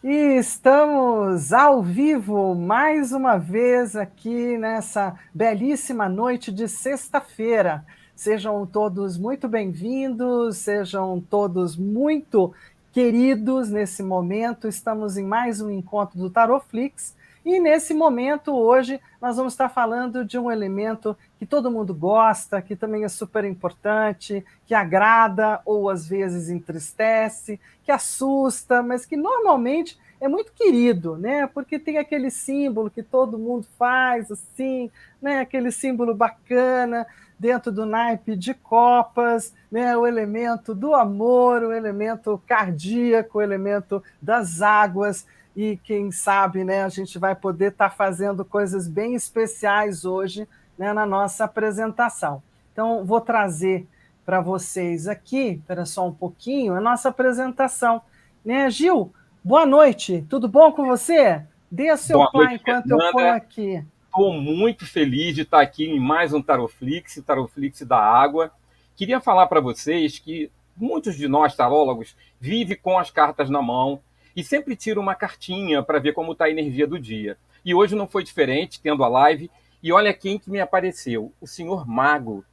E estamos ao vivo mais uma vez aqui nessa belíssima noite de sexta-feira. Sejam todos muito bem-vindos, sejam todos muito queridos nesse momento. Estamos em mais um encontro do Tarotflix e nesse momento hoje nós vamos estar falando de um elemento que todo mundo gosta, que também é super importante, que agrada ou às vezes entristece, que assusta, mas que normalmente é muito querido, né? Porque tem aquele símbolo que todo mundo faz, assim, né? Aquele símbolo bacana dentro do naipe de copas, né? O elemento do amor, o elemento cardíaco, o elemento das águas. E quem sabe, né? A gente vai poder estar fazendo coisas bem especiais hoje, né? Na nossa apresentação. Então, vou trazer para vocês aqui, espera só um pouquinho, a nossa apresentação. Né, Gil, boa noite, tudo bom com você? Dê seu Boa play noite, enquanto eu ponho Fernanda. aqui. Estou muito feliz de estar aqui em mais um Tarotflix, Tarotflix da Água. Queria falar para vocês que muitos de nós tarólogos vivem com as cartas na mão e sempre tiram uma cartinha para ver como está a energia do dia. E hoje não foi diferente, tendo a live. E olha quem que me apareceu, o senhor Mago.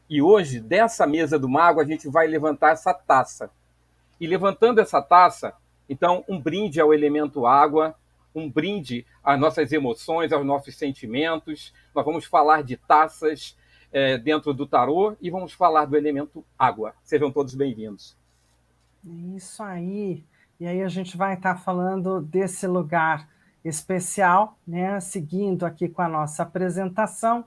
E hoje, dessa mesa do Mago, a gente vai levantar essa taça. E levantando essa taça, então, um brinde ao elemento água, um brinde às nossas emoções, aos nossos sentimentos. Nós vamos falar de taças dentro do tarô e vamos falar do elemento água. Sejam todos bem-vindos. Isso aí. E aí a gente vai estar falando desse lugar especial, né? Seguindo aqui com a nossa apresentação.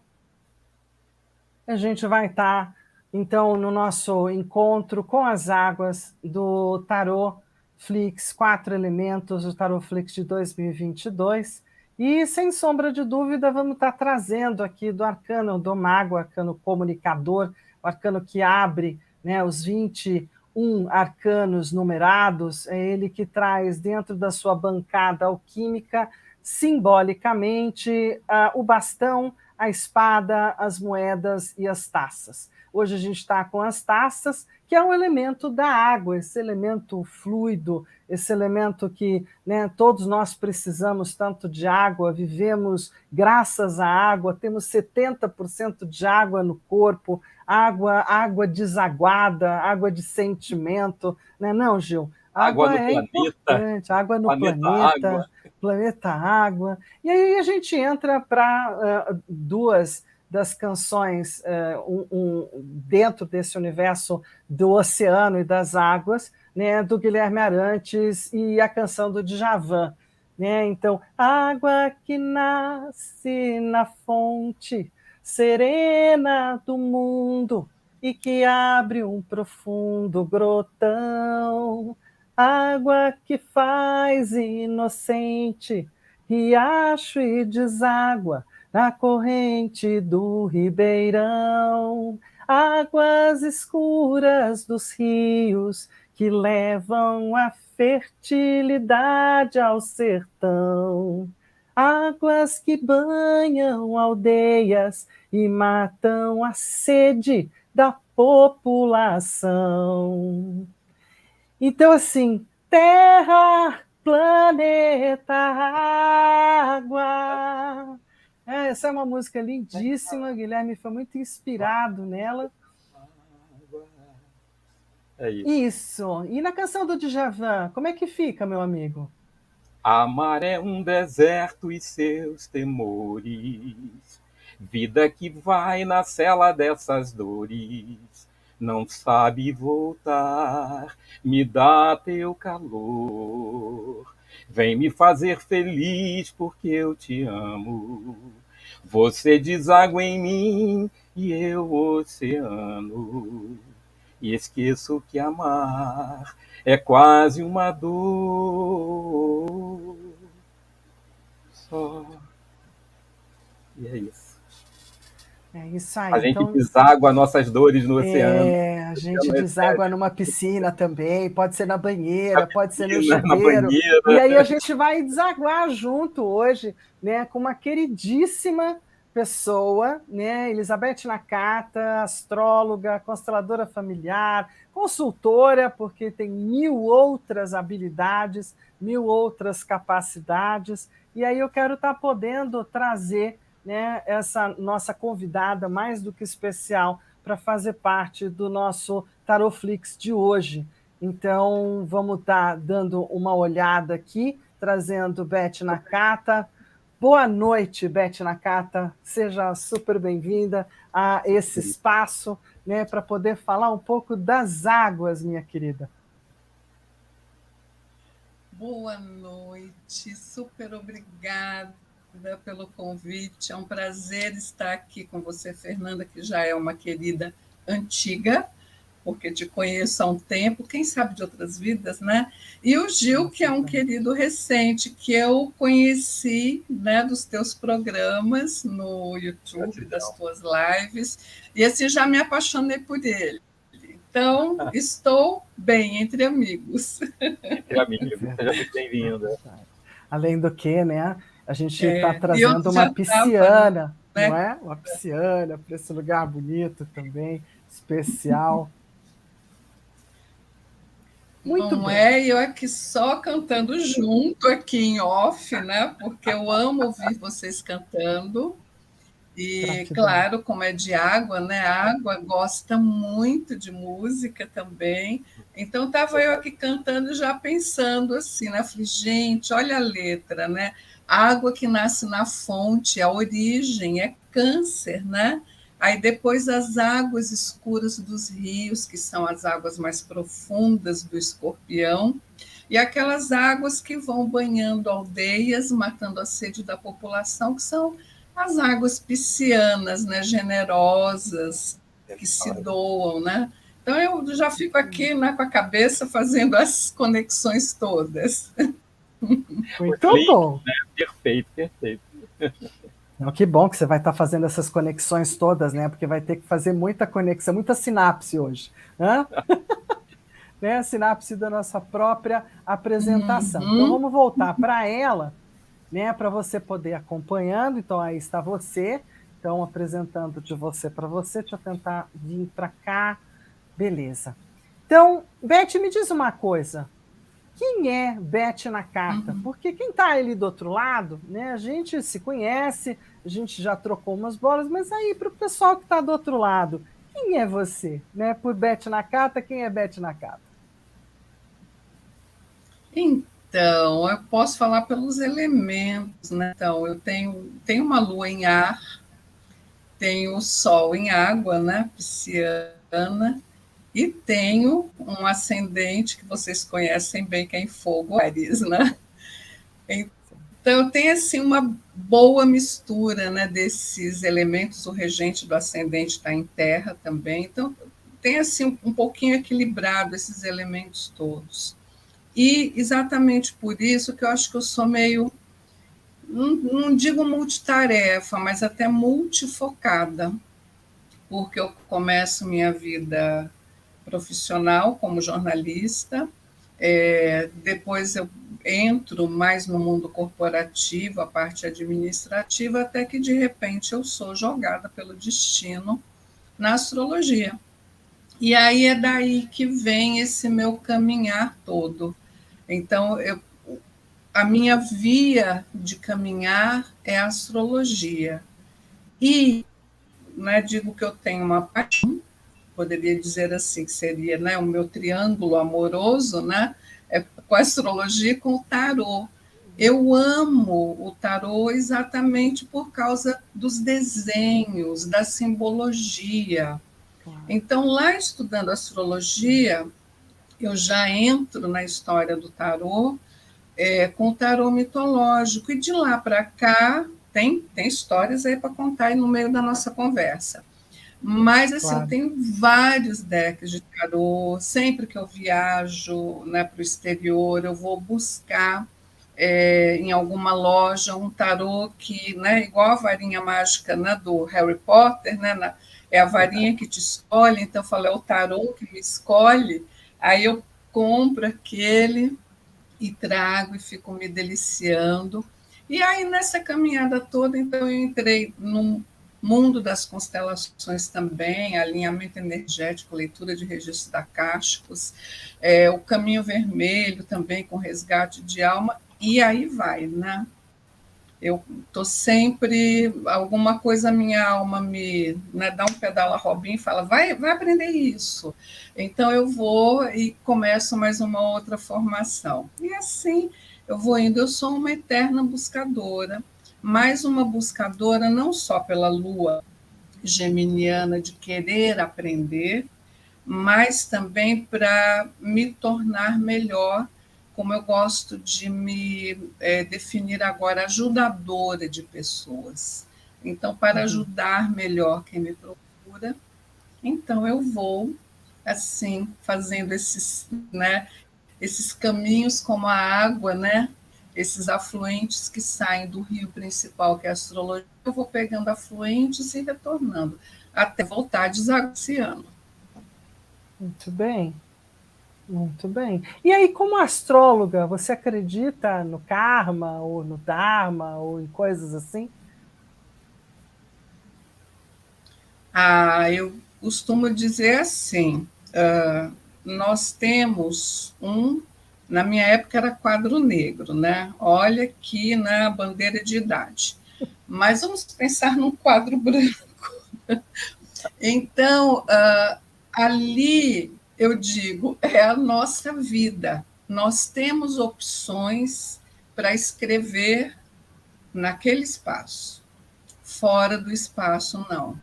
A gente vai estar, então, no nosso encontro com as águas do Tarô Flix, 4 elementos do Tarô Flix de 2022. E, sem sombra de dúvida, vamos estar trazendo aqui do arcano do mago, arcano comunicador, o arcano que abre, né, os 21 arcanos numerados, é ele que traz dentro da sua bancada alquímica, simbolicamente, o bastão, a espada, as moedas e as taças. Hoje a gente está com as taças, que é um elemento da água, esse elemento fluido, esse elemento que, né, todos nós precisamos tanto de água, vivemos graças à água, temos 70% de água no corpo, água desaguada, água de sentimento, né? Não, Gil? Água Água no é planeta, importante, água no planeta água. planeta água. E aí a gente entra para duas das canções dentro desse universo do oceano e das águas, né, do Guilherme Arantes e a canção do Djavan. Né? Então, água que nasce na fonte serena do mundo e que abre um profundo grotão, água que faz inocente riacho e deságua na corrente do ribeirão, águas escuras dos rios que levam a fertilidade ao sertão, águas que banham aldeias e matam a sede da população. Então, assim, terra, planeta, água. Essa é uma música lindíssima, Guilherme foi muito inspirado nela. É isso. Isso. E na canção do Djavan, como é que fica, meu amigo? Amar é um deserto e seus temores, vida que vai na cela dessas dores, não sabe voltar, me dá teu calor, vem me fazer feliz porque eu te amo. Você deságua em mim e eu oceano, e esqueço que amar é quase uma dor só. E é isso. É isso aí. A gente Então, deságua nossas dores no oceano. a O gente oceano deságua recebe numa piscina também, pode ser na na banheira, pode ser no piscina, na chuveiro. E banheira. aí a gente vai desaguar junto hoje, né, com uma queridíssima pessoa, né? Elizabeth Nakata, astróloga, consteladora familiar, consultora, porque tem 1000 outras habilidades, 1000 outras capacidades. E aí eu quero estar podendo trazer, né, essa nossa convidada mais do que especial para fazer parte do nosso Tarotflix de hoje. Então, vamos estar dando uma olhada aqui, trazendo Beth Nakata. Boa noite, Beth Nakata. Seja super bem-vinda a esse espaço, né, para poder falar um pouco das águas, minha querida. Boa noite, super obrigada pelo convite. É um prazer estar aqui com você, Fernanda, que já é uma querida antiga, porque te conheço há um tempo, quem sabe de outras vidas, né? E o Gil, que é um querido recente, que eu conheci, né, dos teus programas no YouTube, das tuas lives, e assim já me apaixonei por ele. Então, estou bem entre amigos. Entre amigos, seja muito bem-vinda. Além do que, né, a gente está E eu trazendo uma já pisciana, né? não é? Uma pisciana para esse lugar bonito também, especial. Muito Não bem. é eu aqui só cantando junto aqui em off, né? Porque eu amo ouvir vocês cantando. E, Gratidão. claro, como é de água, né? A água gosta muito de música também. Então, estava eu aqui cantando já pensando assim, né? Falei, gente, olha a letra, né? Água que nasce na fonte, a origem é câncer, né? Aí depois as águas escuras dos rios, que são as águas mais profundas do escorpião, e aquelas águas que vão banhando aldeias, matando a sede da população, que são as águas piscianas, né, generosas, que se doam, né? Então eu já fico aqui, né, com a cabeça fazendo as conexões todas. Muito bom. Né? Perfeito, perfeito. Não, que bom que você vai estar fazendo essas conexões todas, né? Porque vai ter que fazer muita conexão, muita sinapse hoje. Hã? Né? A sinapse da nossa própria apresentação. Então Uhum. vamos voltar para ela, né? Para você poder acompanhando. Então aí está você. Então apresentando de você para você. Deixa eu tentar vir para cá. Beleza. Então, Beth, me diz uma coisa. Quem é Beth Nakata? Porque quem está ali do outro lado, né, a gente se conhece, a gente já trocou umas bolas, mas aí para o pessoal que está do outro lado, quem é você? Né? Por Beth Nakata, quem é Beth Nakata? Então, eu posso falar pelos elementos, né? Então, eu tenho uma lua em ar, tenho o sol em água, né? Pisciana, e tenho um ascendente que vocês conhecem bem, que é em fogo, Ares, né? Então, tem assim uma boa mistura, né, desses elementos. O regente do ascendente está em terra também. Então, tem assim um pouquinho equilibrado esses elementos todos. E exatamente por isso que eu acho que eu sou meio, não digo multitarefa, mas até multifocada, porque eu começo minha vida profissional como jornalista, depois eu entro mais no mundo corporativo, a parte administrativa, até que de repente eu sou jogada pelo destino na astrologia. E aí é daí que vem esse meu caminhar todo. Então, a minha via de caminhar é a astrologia. E, né, digo que eu tenho uma paixão, poderia dizer assim, que seria, né, o meu triângulo amoroso, né, com a astrologia e com o tarô. Eu amo o tarô exatamente por causa dos desenhos, da simbologia. Então, lá estudando astrologia, eu já entro na história do tarô, com o tarô mitológico, e de lá para cá tem histórias aí para contar aí no meio da nossa conversa. Mas, assim, claro, eu tenho vários decks de tarô. Sempre que eu viajo, né, para o exterior, eu vou buscar em alguma loja um tarô que, né, igual a varinha mágica, né, do Harry Potter, né, é a varinha que te escolhe. Então, eu falo, é o tarô que me escolhe. Aí eu compro aquele e trago e fico me deliciando. E aí, nessa caminhada toda, então, eu entrei no mundo das constelações também, alinhamento energético, leitura de registros acásticos, o caminho vermelho também, com resgate de alma, e aí vai, né? Eu estou sempre, alguma coisa, minha alma me, né, dá um pedala Robin e fala, vai aprender isso. Então eu vou e começo mais uma outra formação. E assim eu vou indo, eu sou uma eterna buscadora, mais uma buscadora não só pela lua geminiana de querer aprender, mas também para me tornar melhor, como eu gosto de me definir agora, ajudadora de pessoas. Então, para ajudar melhor quem me procura, então eu vou, assim, fazendo esses caminhos como a água, né? Esses afluentes que saem do rio principal, que é a astrologia, eu vou pegando afluentes e retornando, até voltar desaguando. Muito bem. Muito bem. E aí, como astróloga, você acredita no karma, ou no dharma, ou em coisas assim? Eu costumo dizer assim, nós temos na minha época era quadro negro, né? Olha aqui na bandeira de idade. Mas vamos pensar num quadro branco. Então, ali eu digo, é a nossa vida. Nós temos opções para escrever naquele espaço. Fora do espaço, não.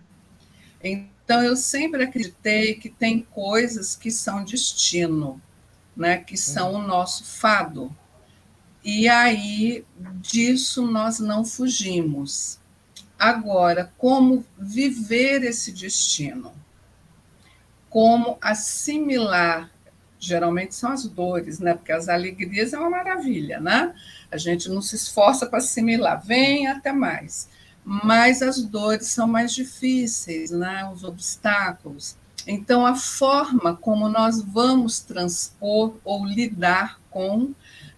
Então, eu sempre acreditei que tem coisas que são destino, né, que são o nosso fado. E aí, disso nós não fugimos. Agora, como viver esse destino? Como assimilar? Geralmente são as dores, né? Porque as alegrias é uma maravilha, né? A gente não se esforça para assimilar, vem até mais. Mas as dores são mais difíceis, né? Os obstáculos. Então, a forma como nós vamos transpor ou lidar com,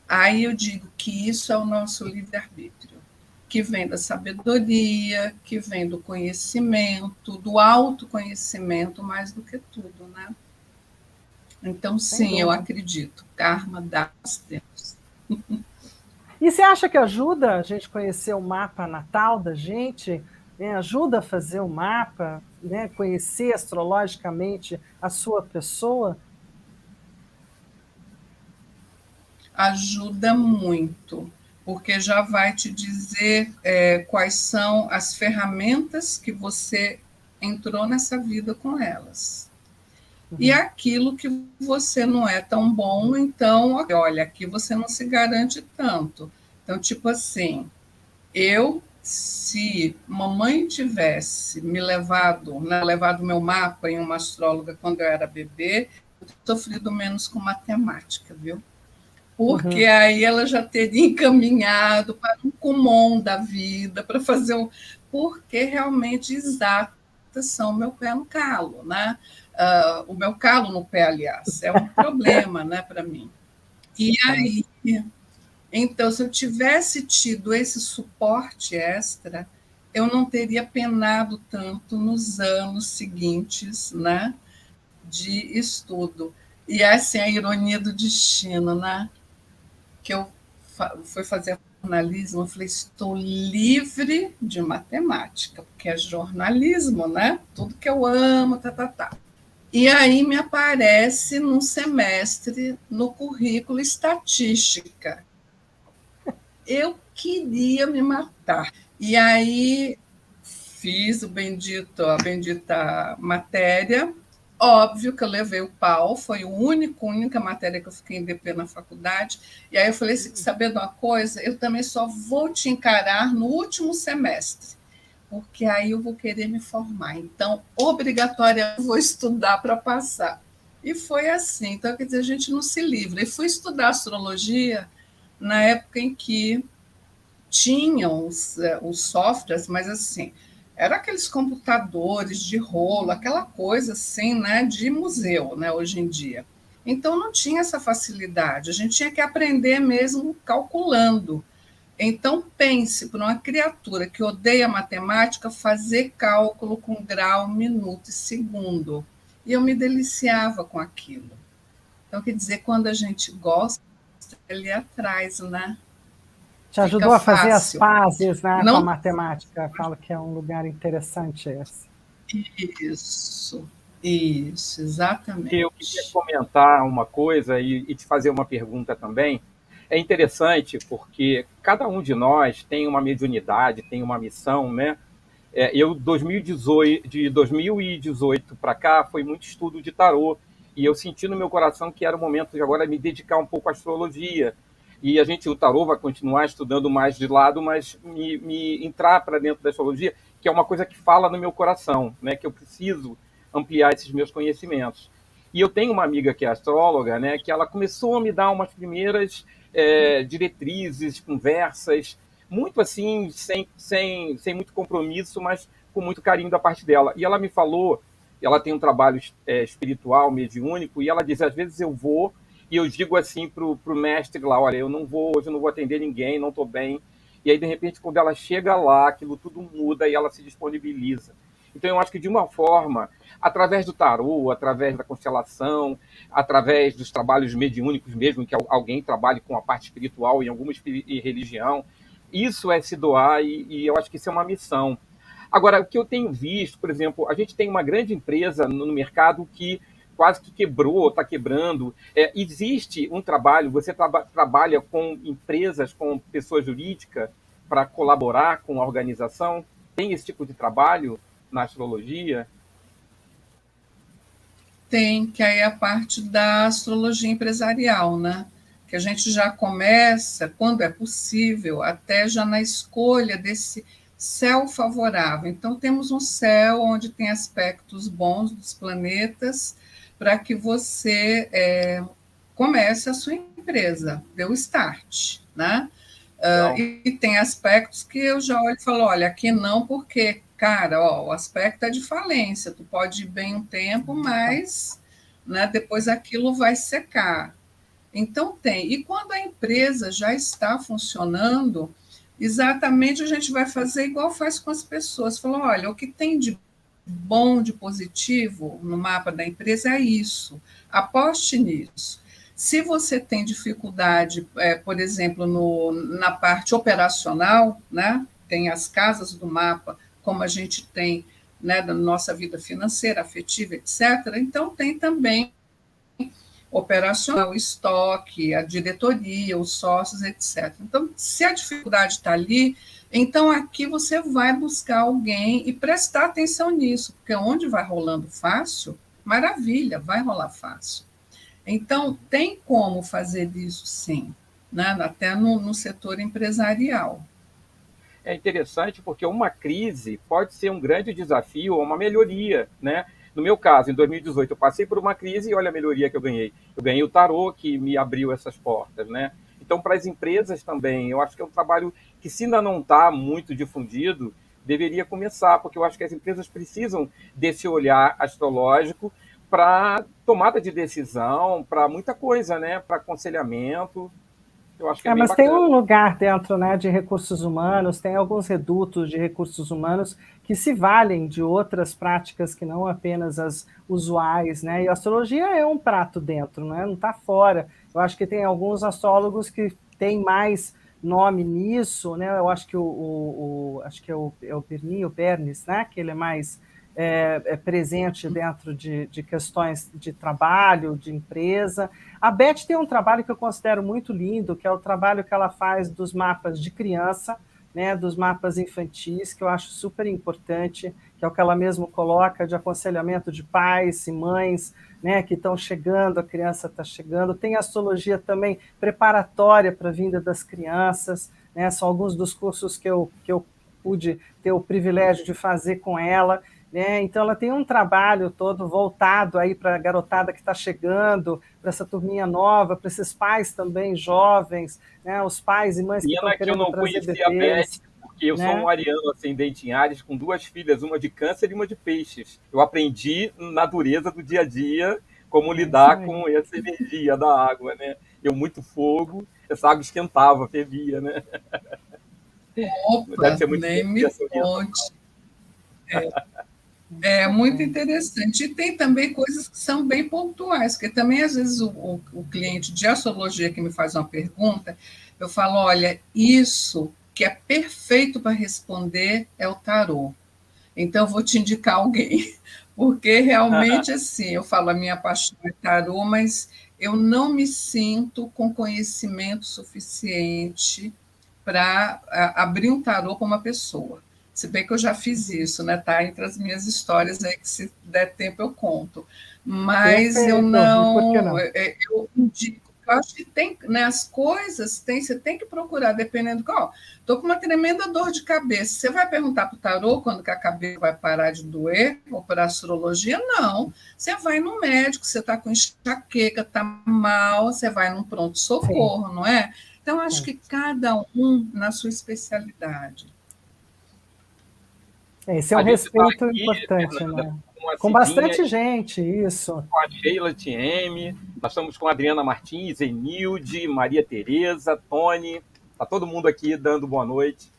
aí eu digo que isso é o nosso livre-arbítrio, que vem da sabedoria, que vem do conhecimento, do autoconhecimento, mais do que tudo, né? Então, sim, eu acredito. Karma dá os tempos. E você acha que ajuda a gente conhecer o mapa natal da gente? Né? Ajuda a fazer o mapa, né? Conhecer astrologicamente a sua pessoa? Ajuda muito, porque já vai te dizer quais são as ferramentas que você entrou nessa vida com elas. E aquilo que você não é tão bom, então, olha, aqui você não se garante tanto. Então, tipo assim, se mamãe tivesse me levado, né, levado meu mapa em uma astróloga quando eu era bebê, eu sofrido menos com matemática, viu? Porque aí ela já teria encaminhado para um Kumon da vida, para fazer um. Porque realmente exatas são o meu pé no calo, né? O meu calo no pé, aliás, é um problema, né, para mim. E aí, então, se eu tivesse tido esse suporte extra, eu não teria penado tanto nos anos seguintes, né, de estudo. E assim, a ironia do destino, né? Que eu fui fazer jornalismo, eu falei, estou livre de matemática, porque é jornalismo, né? Tudo que eu amo, tá. E aí me aparece num semestre no currículo estatística. Eu queria me matar. E aí fiz a bendita matéria. Óbvio que eu levei o pau, foi a única matéria que eu fiquei em DP na faculdade. E aí eu falei assim, saber de uma coisa, eu também só vou te encarar no último semestre, porque aí eu vou querer me formar. Então, obrigatoriamente, eu vou estudar para passar. E foi assim. Então, quer dizer, a gente não se livra. E fui estudar astrologia na época em que tinham os softwares, mas assim, eram aqueles computadores de rolo, aquela coisa assim, né, de museu, né, hoje em dia. Então não tinha essa facilidade, a gente tinha que aprender mesmo calculando. Então, pense por uma criatura que odeia matemática fazer cálculo com grau, minuto e segundo. E eu me deliciava com aquilo. Então, quer dizer, quando a gente gosta, ele atrás, né? Te Fica ajudou a fazer as fácil. pazes, né, com a Não matemática. Falo que é um lugar interessante esse. isso, Eu queria exatamente. comentar uma coisa e te fazer uma pergunta também. É interessante porque cada um de nós tem uma mediunidade, tem uma missão, né? Eu, 2018, de 2018 para cá, foi muito estudo de tarô. E eu senti no meu coração que era o momento de agora me dedicar um pouco à astrologia. E o tarô vai continuar estudando mais de lado, mas me entrar para dentro da astrologia, que é uma coisa que fala no meu coração, né? Que eu preciso ampliar esses meus conhecimentos. E eu tenho uma amiga que é astróloga, né? Que ela começou a me dar umas primeiras diretrizes, conversas, muito assim, sem muito compromisso, mas com muito carinho da parte dela. E ela me falou, ela tem um trabalho espiritual, mediúnico, e ela diz, às vezes eu vou e eu digo assim pro mestre lá, olha, eu não vou, hoje eu não vou atender ninguém, não estou bem. E aí, de repente, quando ela chega lá, aquilo tudo muda e ela se disponibiliza. Então, eu acho que, de uma forma, através do tarô, através da constelação, através dos trabalhos mediúnicos mesmo, que alguém trabalhe com a parte espiritual em alguma religião, isso é se doar e eu acho que isso é uma missão. Agora, o que eu tenho visto, por exemplo, a gente tem uma grande empresa no mercado que quase que quebrou, está quebrando. Existe um trabalho, você trabalha com empresas, com pessoa jurídica, para colaborar com a organização? Tem esse tipo de trabalho na astrologia? Tem, que aí é a parte da astrologia empresarial, né? Que a gente já começa, quando é possível, até já na escolha desse céu favorável. Então, temos um céu onde tem aspectos bons dos planetas para que você comece a sua empresa, dê o start, né? Então, E tem aspectos que eu já olho e falo, olha, aqui não, porque, cara, ó, o aspecto é de falência, tu pode ir bem um tempo, mas né, depois aquilo vai secar. Então tem. E quando a empresa já está funcionando, exatamente a gente vai fazer igual faz com as pessoas. Falou, olha, o que tem de bom, de positivo no mapa da empresa é isso. Aposte nisso. Se você tem dificuldade, por exemplo, na parte operacional, né? Tem as casas do mapa, como a gente tem né, da nossa vida financeira, afetiva, etc. Então, tem também operacional, o estoque, a diretoria, os sócios, etc. Então, se a dificuldade está ali, então aqui você vai buscar alguém e prestar atenção nisso, porque onde vai rolando fácil, maravilha, vai rolar fácil. Então, tem como fazer isso sim, né? Até no setor empresarial. é interessante porque uma crise pode ser um grande desafio ou uma melhoria, né? No meu caso, em 2018, eu passei por uma crise e olha a melhoria que eu ganhei. Eu ganhei o tarô que me abriu essas portas, né? Então, para as empresas também, eu acho que é um trabalho que, se ainda não está muito difundido, deveria começar, porque eu acho que as empresas precisam desse olhar astrológico para tomada de decisão, para muita coisa, né? Para aconselhamento. Eu acho que é bem Mas tem bacana. um lugar dentro, né, de recursos humanos, tem alguns redutos de recursos humanos que se valem de outras práticas que não apenas as usuais, né? E a astrologia é um prato dentro, né? Não está fora. Eu acho que tem alguns astrólogos que têm mais nome nisso, né? Eu acho que acho que é o Bernis, né? Que ele é mais presente dentro de questões de trabalho, de empresa. A Beth tem um trabalho que eu considero muito lindo, que é o trabalho que ela faz dos mapas de criança, né, dos mapas infantis, que eu acho super importante, que é o que ela mesmo coloca de aconselhamento de pais e mães, né, que estão chegando, a criança está chegando. Tem astrologia também preparatória para a vinda das crianças, né, são alguns dos cursos que eu pude ter o privilégio de fazer com ela. Né? Então, ela tem um trabalho todo voltado aí para a garotada que está chegando, para essa turminha nova, para esses pais também jovens, né? Os pais e mães que estão Pena que eu querendo não trazer conheci a Beth, bebês. porque eu sou um Né? ariano ascendente em Áries, com duas filhas, uma de câncer e uma de peixes. Eu aprendi na dureza do dia a dia como É isso lidar aí. com essa energia da água, né? Eu muito fogo, essa água esquentava, fervia, né? Opa, Deve ser muito nem me difícil isso. conte. É muito interessante. E tem também coisas que são bem pontuais, porque também, às vezes, o cliente de astrologia que me faz uma pergunta, eu falo: olha, isso que é perfeito para responder é o tarô. Então, eu vou te indicar alguém, porque realmente, assim, eu falo, a minha paixão é tarô, mas eu não me sinto com conhecimento suficiente para abrir um tarô para uma pessoa. Se bem que eu já fiz isso, né? Tá entre as minhas histórias aí que, se der tempo, eu conto. Mas eu Perfeito. E por que não, não? eu indico. Eu acho que tem, né, as coisas tem, você tem que procurar, dependendo. Ó, estou com uma tremenda dor de cabeça. Você vai perguntar para o tarô quando que a cabeça vai parar de doer? Ou para a astrologia? Não. Você vai no médico, você está com enxaqueca, está mal, você vai num Sim, pronto-socorro, não é? Então, acho sim. que cada um na sua especialidade. Esse é um A gente está respeito aqui, importante, Fernanda, né? com a Com Cidinha, bastante gente, isso. com a Sheila TM, nós estamos com a Adriana Martins, Enilde, Maria Tereza, Tony, está todo mundo aqui dando boa noite,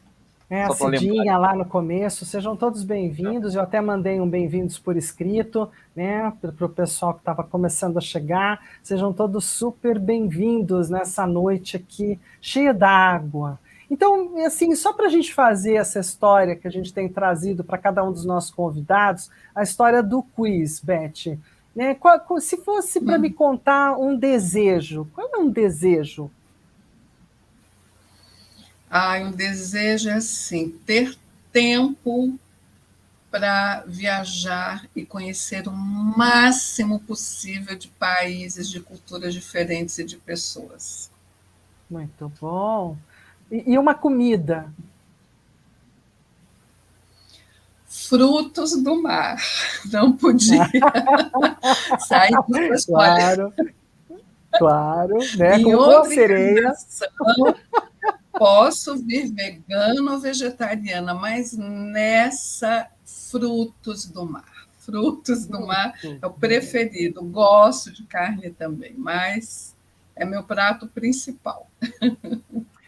É, a só para lembrar. Cidinha lá no começo, sejam todos bem-vindos. Eu até mandei um bem-vindos por escrito, né, para o pessoal que estava começando a chegar. Sejam todos super bem-vindos nessa noite aqui, cheia d'água. Então, assim, só para a gente fazer essa história que a gente tem trazido para cada um dos nossos convidados, a história do quiz, Beth. Né, se fosse para me contar um desejo, qual é um desejo? Um desejo é assim, ter tempo para viajar e conhecer o máximo possível de países, de culturas diferentes e de pessoas. Muito bom. E uma comida? Frutos do mar. Não podia sair dos olha, Claro, claro, né? em Com a outra sereia. encarnação, posso vir vegana ou vegetariana, mas nessa, frutos do mar. Frutos do mar Muito é o bom. preferido. Gosto de carne também, mas é meu prato principal.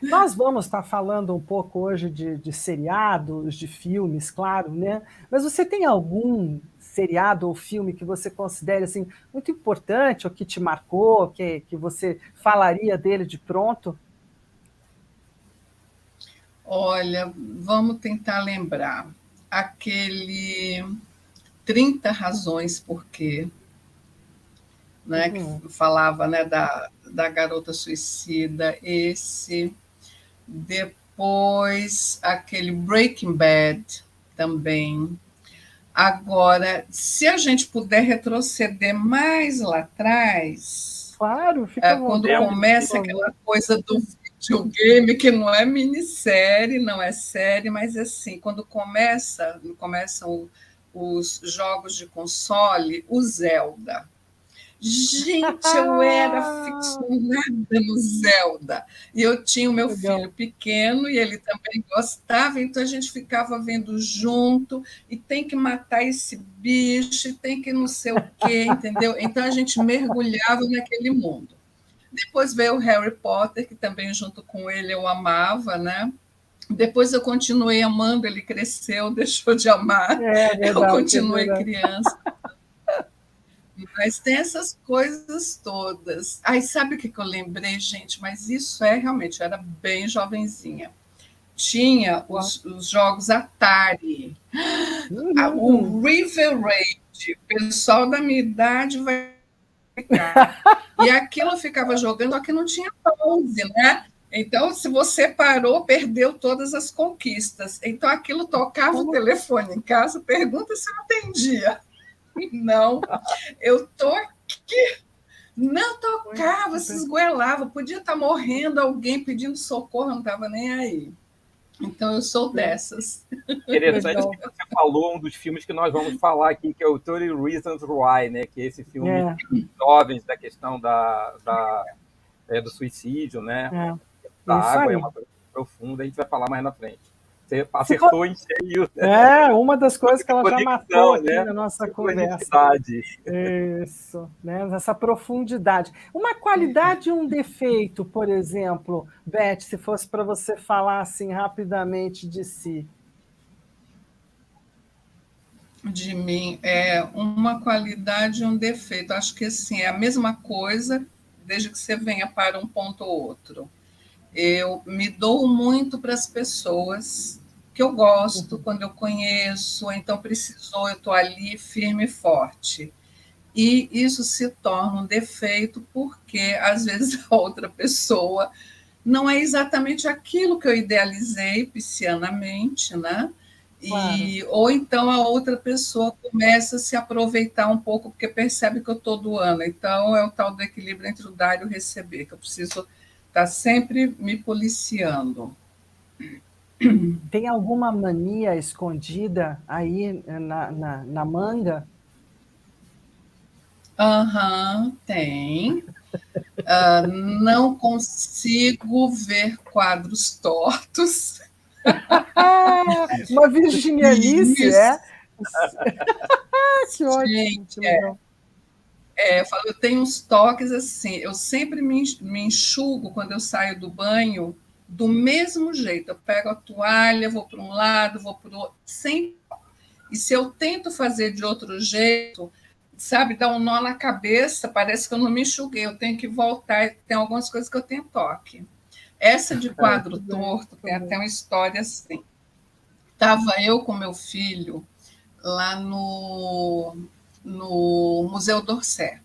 Nós vamos estar falando um pouco hoje de seriados, de filmes, claro, né? Mas você tem algum seriado ou filme que você considere assim, muito importante, ou que te marcou, que você falaria dele de pronto? Olha, vamos tentar lembrar. Aquele 30 razões por quê, né, que Uhum. falava, né, da garota suicida, esse. Depois, aquele Breaking Bad também. Agora, se a gente puder retroceder mais lá atrás, Claro, fica à quando vontade, por começa favor. aquela coisa do videogame, que não é minissérie, não é série, mas assim, quando começam os jogos de console, o Zelda. Gente, eu era Ah, ficcionada no Zelda. E eu tinha o meu filho legal. pequeno e ele também gostava, então a gente ficava vendo junto, e tem que matar esse bicho, e tem que não sei o quê, entendeu? Então a gente mergulhava naquele mundo. Depois veio o Harry Potter, que também junto com ele eu amava, né? Depois eu continuei amando, ele cresceu, deixou de amar, É eu verdade, é continuei verdade. criança. Mas tem essas coisas todas. Aí sabe o que eu lembrei, gente? Mas isso é realmente, eu era bem jovenzinha. Tinha Uau. os jogos Atari, Uhum. o River Raid. O pessoal da minha idade vai ficar. E aquilo eu ficava jogando, só que não tinha pause, né? Então, se você parou, perdeu todas as conquistas. Então, aquilo tocava o Como? telefone em casa, pergunta se eu atendia. Não, eu tô não tocava, Muito se bem. esgoelava, podia estar morrendo alguém pedindo socorro, não estava nem aí. Então eu sou dessas. Interessante que Legal. você falou um dos filmes que nós vamos falar aqui, que é o 30 Reasons Why, né? Que é esse filme É, jovens da questão do suicídio, né? é. Da Isso água, é aí. uma coisa profunda, a gente vai falar mais na frente. Você acertou em cheio. É, uma das coisas que ela já matou aqui né? na nossa conversa. Isso, né? Essa profundidade. Uma qualidade e um defeito, por exemplo, Beth, se fosse para você falar assim rapidamente de si. De mim, é uma qualidade e um defeito. Acho que assim, é a mesma coisa, desde que você venha para um ponto ou outro. Eu me dou muito para as pessoas que eu gosto, quando eu conheço, ou então precisou, eu estou ali firme e forte. E isso se torna um defeito porque, às vezes, a outra pessoa não é exatamente aquilo que eu idealizei piscianamente, né? Ou então a outra pessoa começa a se aproveitar um pouco porque percebe que eu estou doando. Então, é o tal do equilíbrio entre o dar e o receber, que eu preciso estar sempre me policiando. Tem alguma mania escondida aí na manga? Tem. Não consigo ver quadros tortos. Uma virginianice, é? Que ótimo. Gente, eu tenho uns toques assim, eu sempre me enxugo quando eu saio do banho do mesmo jeito. Eu pego a toalha, vou para um lado, vou para o outro, sempre. E se eu tento fazer de outro jeito, sabe, dá um nó na cabeça, parece que eu não me enxuguei, eu tenho que voltar. Tem algumas coisas que eu tenho toque. Essa de quadro torto tem até uma história assim. Estava eu com meu filho lá no Museu d'Orsay.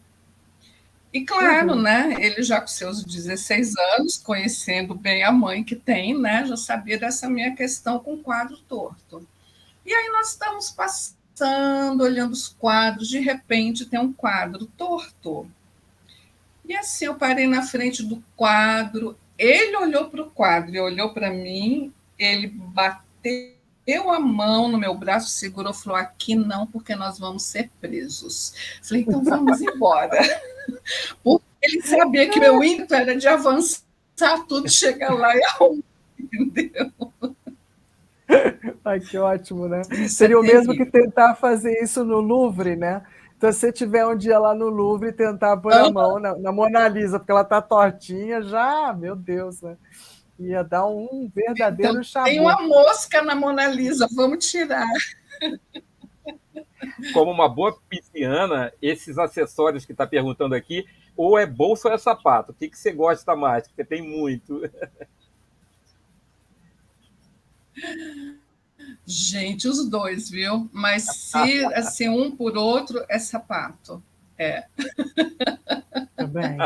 E claro, né, ele já com seus 16 anos, conhecendo bem a mãe que tem, né, já sabia dessa minha questão com quadro torto. E aí nós estamos passando, olhando os quadros, de repente tem um quadro torto. E assim, eu parei na frente do quadro, ele olhou para o quadro e olhou para mim, ele bateu a mão no meu braço, segurou, falou, aqui não, porque nós vamos ser presos. Falei, então vamos embora. Porque ele sabia que meu ímpeto era de avançar tudo, chegar lá e arrumar, entendeu? Ai, que ótimo, né? Seria o mesmo que tentar fazer isso no Louvre, né? Então, se você tiver um dia lá no Louvre e tentar pôr a mão na Mona Lisa, porque ela está tortinha, já, meu Deus, né? Ia dar um verdadeiro então, chabu. Tem uma mosca na Mona Lisa, vamos tirar. Como uma boa pisciana, esses acessórios que está perguntando aqui, ou é bolsa ou é sapato? O que você gosta mais? Porque tem muito. Gente, os dois, viu? Mas se assim, um por outro, é sapato. Muito bem.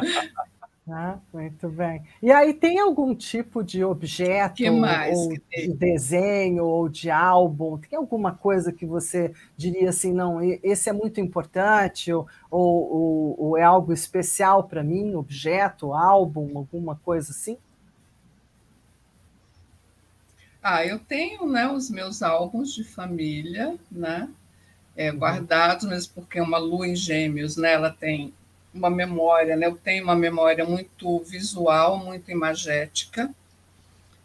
Muito bem. E aí, tem algum tipo de objeto, ou de desenho, ou de álbum? Tem alguma coisa que você diria assim, não, esse é muito importante, ou é algo especial para mim, objeto, álbum, alguma coisa assim? Eu tenho, né, os meus álbuns de família, né, guardados, mesmo porque uma lua em Gêmeos, né, ela tem uma memória, né, eu tenho uma memória muito visual, muito imagética.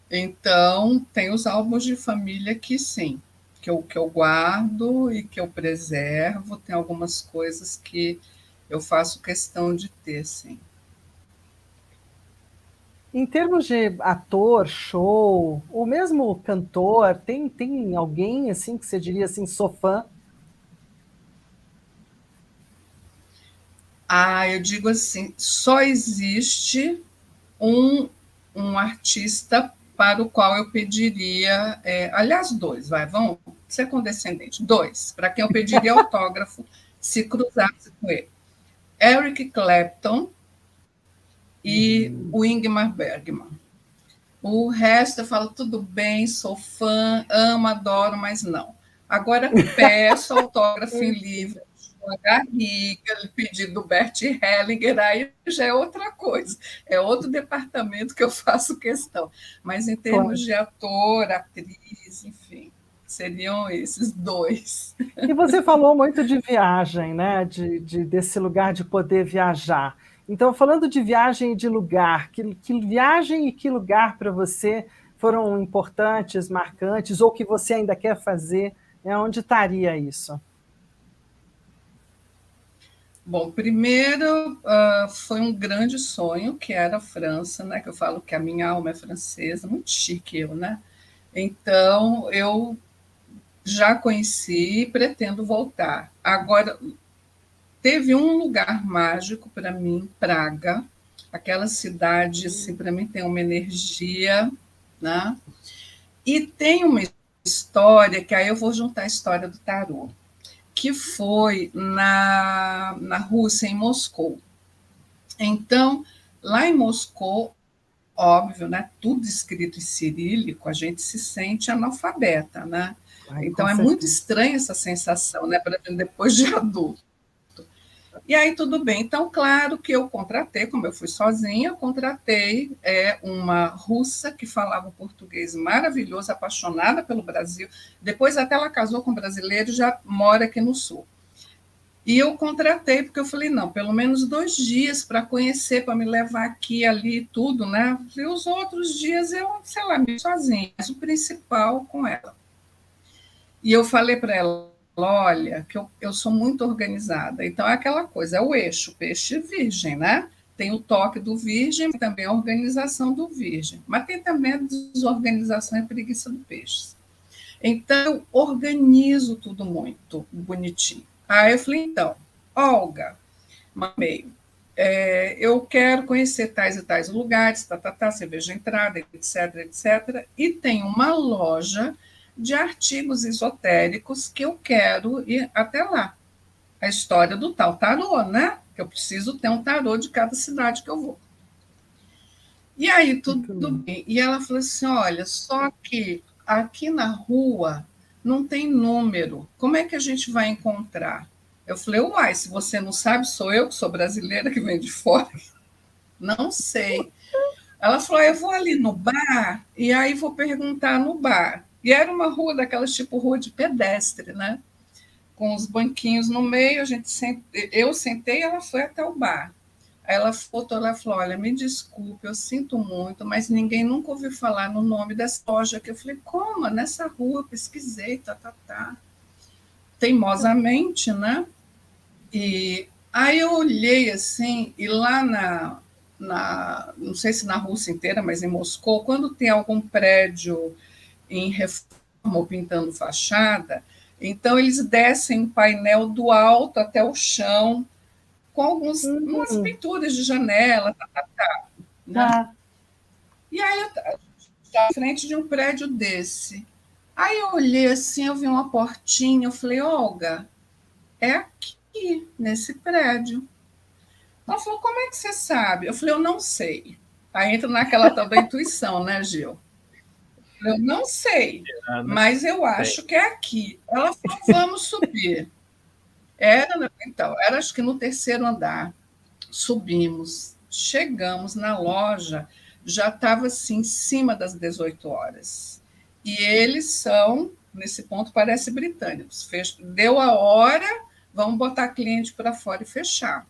Então, tem os álbuns de família que sim, que eu guardo e que eu preservo. Tem algumas coisas que eu faço questão de ter, sim. Em termos de ator, show, ou mesmo cantor, tem alguém assim que você diria assim, sou fã? Eu digo assim, só existe um artista para o qual eu pediria, aliás, dois, vamos ser condescendente, dois, para quem eu pediria autógrafo se cruzasse com ele. Eric Clapton e o Ingmar Bergman. O resto eu falo, tudo bem, sou fã, amo, adoro, mas não. Agora peço autógrafo em livro, a Garriga, pedido do Bert Hellinger, aí já é outra coisa, é outro departamento que eu faço questão. Mas em termos de ator, atriz, enfim, seriam esses dois. E você falou muito de viagem, né? Desse lugar de poder viajar. Então, falando de viagem e de lugar, que viagem e que lugar para você foram importantes, marcantes, ou que você ainda quer fazer? Onde estaria isso? Bom, primeiro foi um grande sonho, que era a França, né? Que eu falo que a minha alma é francesa, muito chique eu, né? Então, eu já conheci e pretendo voltar. Agora, teve um lugar mágico para mim, Praga. Aquela cidade, assim, para mim tem uma energia, né? E tem uma história, que aí eu vou juntar a história do tarô, que foi na Rússia, em Moscou. Então, lá em Moscou, óbvio, né, tudo escrito em cirílico, a gente se sente analfabeta, né? Ai, Então, com é muito certeza. estranha essa sensação, né, para depois de adulto. E aí, tudo bem. Então, claro que eu contratei, como eu fui sozinha, eu contratei uma russa que falava um português maravilhoso, apaixonada pelo Brasil. Depois, até ela casou com um brasileiro e já mora aqui no Sul. E eu contratei, porque eu falei, não, pelo menos 2 dias para conhecer, para me levar aqui, ali, tudo, né? E os outros dias eu, sei lá, me sozinha, mas o principal com ela. E eu falei para ela, olha, que eu sou muito organizada. Então, é aquela coisa, é o eixo, peixe virgem, né? Tem o toque do virgem, também a organização do virgem. Mas tem também a desorganização e preguiça do peixe. Então, eu organizo tudo muito bonitinho. Aí eu falei, então, Olga, e-mail, eu quero conhecer tais e tais lugares, cerveja entrada, etc, etc. E tem uma loja de artigos esotéricos que eu quero ir até lá. A história do tal tarô, né? Que eu preciso ter um tarô de cada cidade que eu vou. E aí, tudo bem. E ela falou assim, olha, só que aqui na rua não tem número. Como é que a gente vai encontrar? Eu falei, uai, se você não sabe, sou eu que sou brasileira, que vem de fora. Não sei. Ela falou, eu vou ali no bar, e aí vou perguntar no bar. E era uma rua daquelas tipo rua de pedestre, né? Com os banquinhos no meio, eu sentei e ela foi até o bar. Aí ela voltou, ela falou, olha, me desculpe, eu sinto muito, mas ninguém nunca ouviu falar no nome dessa loja. Que eu falei, como? Nessa rua, eu pesquisei, tá. Teimosamente, né? E aí eu olhei assim, e lá não sei se na Rússia inteira, mas em Moscou, quando tem algum prédio em reforma ou pintando fachada, então eles descem um painel do alto até o chão, com umas pinturas de janela, né? E aí eu estava à frente de um prédio desse. Aí eu olhei assim, eu vi uma portinha, eu falei, Olga, é aqui, nesse prédio. Ela falou, como é que você sabe? Eu falei, eu não sei. Aí entra naquela tal da intuição, né, Gil? Eu não sei, mas eu acho que é aqui. Ela falou, vamos subir. Era acho que no 3º andar. Subimos, chegamos na loja, já estava assim, em cima das 18 horas. E eles são, nesse ponto, parece britânicos. Deu a hora, vamos botar cliente para fora e fechar.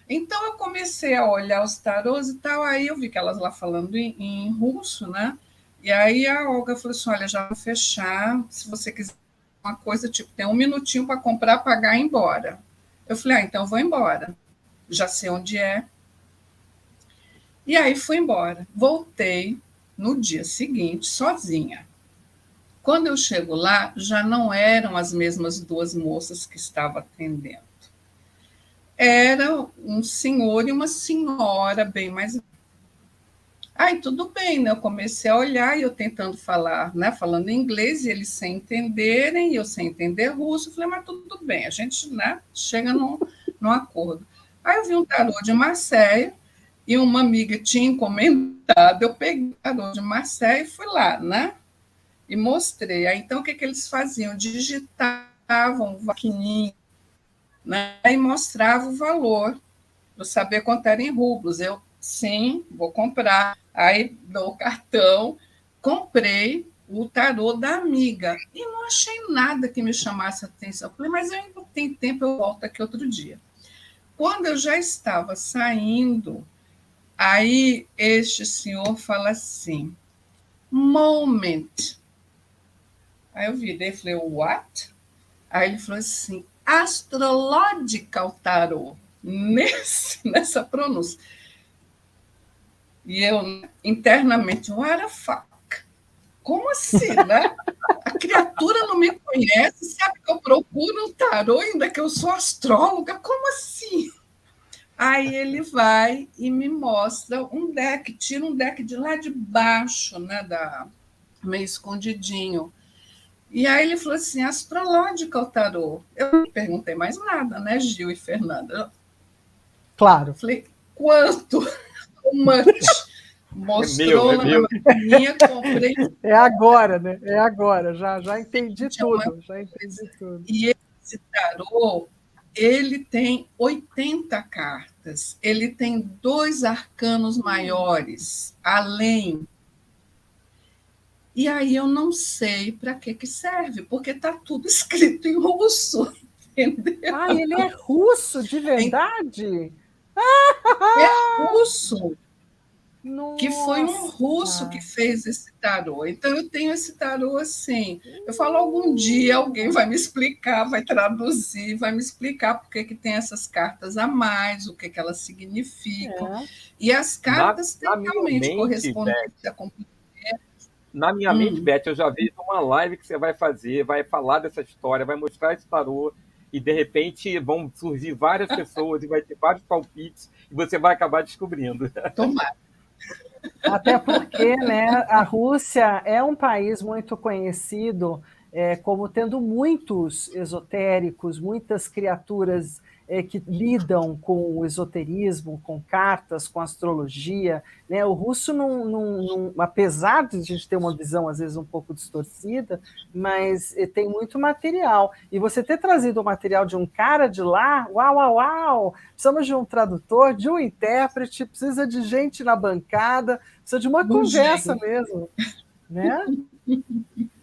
Então, eu comecei a olhar os tarôs e tal, aí eu vi que elas lá falando em russo, né? E aí a Olga falou assim, olha, já vou fechar, se você quiser uma coisa, tipo, tem 1 minutinho para comprar, pagar e ir embora. Eu falei, então eu vou embora. Já sei onde é. E aí fui embora. Voltei no dia seguinte, sozinha. Quando eu chego lá, já não eram as mesmas 2 moças que estavam atendendo. Era um senhor e uma senhora bem mais. Aí tudo bem, né? Eu comecei a olhar e eu tentando falar, né? Falando inglês e eles sem entenderem, e eu sem entender russo. Eu falei, mas tudo bem, a gente, né, chega num acordo. Aí eu vi um tarô de Marseille e uma amiga tinha encomendado, eu peguei o tarô de Marseille e fui lá, né? E mostrei. Aí, então, o que eles faziam? Digitavam o maquininho, né? E mostrava o valor, para saber quanto era em rublos. Eu, sim, vou comprar. Aí, dou o cartão, comprei o tarô da amiga. E não achei nada que me chamasse a atenção. Eu falei, mas eu ainda tenho tempo, eu volto aqui outro dia. Quando eu já estava saindo, aí este senhor fala assim, moment. Aí eu virei e falei, what? Aí ele falou assim, astrological tarot, nessa pronúncia. E eu, internamente, what the fuck? Como assim, né? A criatura não me conhece, sabe que eu procuro um tarô, ainda que eu sou astróloga? Como assim? Aí ele vai e me mostra um deck, tira um deck de lá de baixo, né, meio escondidinho. E aí ele falou assim, astrológica o tarô. Eu não perguntei mais nada, né, Gil e Fernanda? Claro. Eu falei, quanto? How much? Mostrou lá na maquininha, comprei. É agora, né? É agora. Já entendi tudo. Já entendi tudo. E esse tarô, ele tem 80 cartas. Ele tem 2 arcanos maiores, além. E aí eu não sei para que serve, porque está tudo escrito em russo, entendeu? Ah, ele é russo, de verdade? É russo. Nossa. Que foi um russo que fez esse tarô. Então, eu tenho esse tarô assim. Eu falo, algum dia alguém vai me explicar, vai traduzir, vai me explicar por que tem essas cartas a mais, o que elas significam. É. E as cartas têm realmente correspondência com. Na minha mente, Beth, eu já vejo uma live que você vai fazer, vai falar dessa história, vai mostrar esse tarô, e de repente vão surgir várias pessoas e vai ter vários palpites, e você vai acabar descobrindo. Tomara. Até porque, né, a Rússia é um país muito conhecido como tendo muitos esotéricos, muitas criaturas que lidam com o esoterismo, com cartas, com astrologia, né? O russo, apesar de a gente ter uma visão, às vezes, um pouco distorcida, mas tem muito material. E você ter trazido o material de um cara de lá, uau, uau, uau! Precisamos de um tradutor, de um intérprete, precisa de gente na bancada, precisa de uma conversa mesmo, né?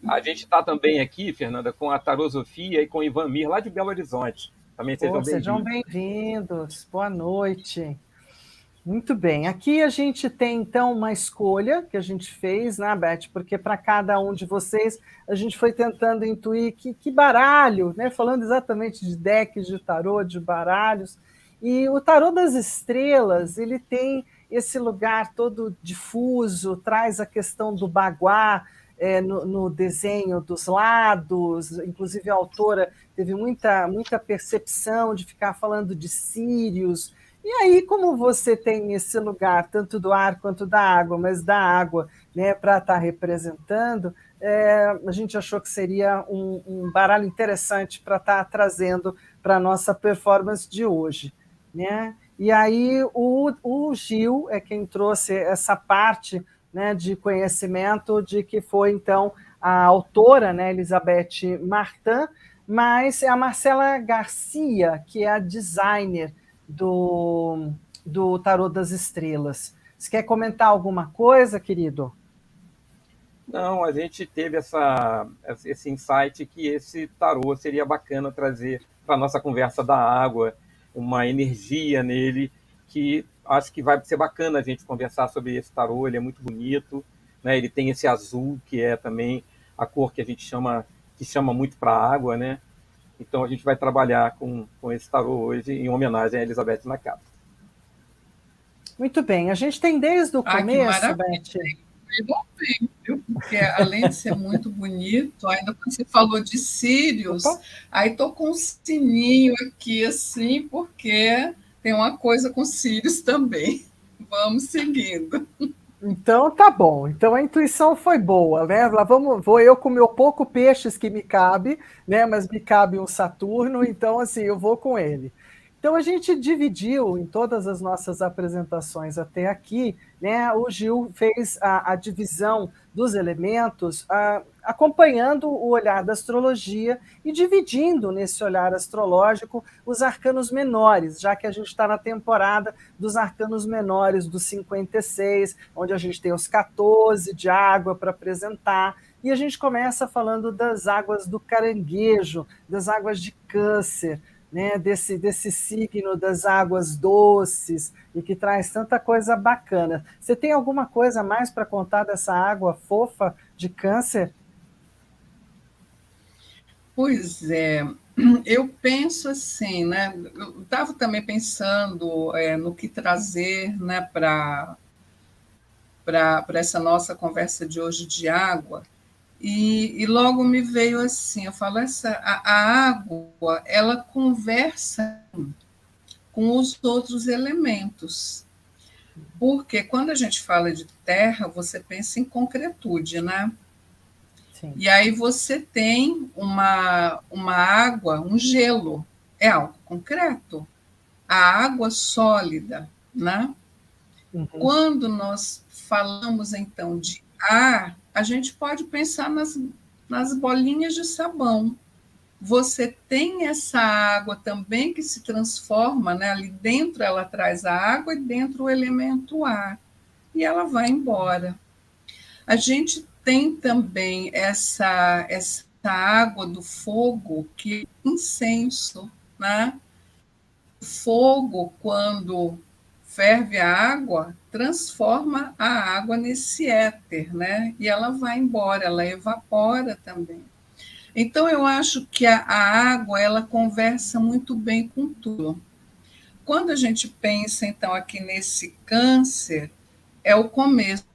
A gente está também aqui, Fernanda, com a Tarosofia e com o Ivan Mir, lá de Belo Horizonte. Também sejam bem-vindos. Sejam bem-vindos. Boa noite. Muito bem. Aqui a gente tem, então, uma escolha que a gente fez, né, Beth? Porque para cada um de vocês, a gente foi tentando intuir que baralho, né? Falando exatamente de decks de tarô, de baralhos. E o tarô das estrelas, ele tem esse lugar todo difuso, traz a questão do baguá, no desenho dos lados, inclusive a autora teve muita percepção de ficar falando de Sírios. E aí, como você tem esse lugar, tanto do ar quanto da água, mas da água, né, para estar representando, a gente achou que seria um baralho interessante para estar trazendo para a nossa performance de hoje, né? E aí o Gil é quem trouxe essa parte, né, de conhecimento de que foi, então, a autora, né, Elizabeth Martin, mas é a Marcela Garcia, que é a designer do Tarô das Estrelas. Você quer comentar alguma coisa, querido? Não, a gente teve esse insight que esse tarô seria bacana trazer para a nossa conversa da água, uma energia nele que acho que vai ser bacana a gente conversar sobre esse tarô. Ele é muito bonito, né? Ele tem esse azul que é também a cor que a gente chama muito para a água, né? Então a gente vai trabalhar com esse tarô hoje em homenagem a Elizabeth Nakata. Muito bem, a gente tem desde o começo, Beth. Porque além de ser muito bonito, ainda quando você falou de Sírios, aí estou com um sininho aqui assim, porque tem uma coisa com Sírios também. Vamos seguindo. Então tá bom. Então a intuição foi boa, né? Lá vou eu com meu pouco peixes que me cabe, né? Mas me cabe um Saturno, então assim eu vou com ele. Então a gente dividiu em todas as nossas apresentações até aqui, né? O Gil fez a divisão dos elementos, acompanhando o olhar da astrologia e dividindo nesse olhar astrológico os arcanos menores, já que a gente está na temporada dos arcanos menores, dos 56, onde a gente tem os 14 de água para apresentar, e a gente começa falando das águas do caranguejo, das águas de Câncer, né, desse signo das águas doces e que traz tanta coisa bacana. Você tem alguma coisa a mais para contar dessa água fofa de Câncer? Pois é, eu penso assim, né? Eu estava também pensando no que trazer, né, para essa nossa conversa de hoje de água, e logo me veio assim, eu falo, a água, ela conversa com os outros elementos, porque quando a gente fala de terra, você pensa em concretude, né? Sim. E aí você tem uma água, um gelo, é algo concreto. A água sólida, né? Uhum. Quando nós falamos, então, de ar, a gente pode pensar nas bolinhas de sabão. Você tem essa água também que se transforma, né? Ali dentro ela traz a água e dentro o elemento ar. E ela vai embora. A gente tem também essa água do fogo, que é incenso, né? O fogo, quando ferve a água, transforma a água nesse éter, né? E ela vai embora, ela evapora também. Então, eu acho que a água, ela conversa muito bem com tudo. Quando a gente pensa, então, aqui nesse câncer, é o começo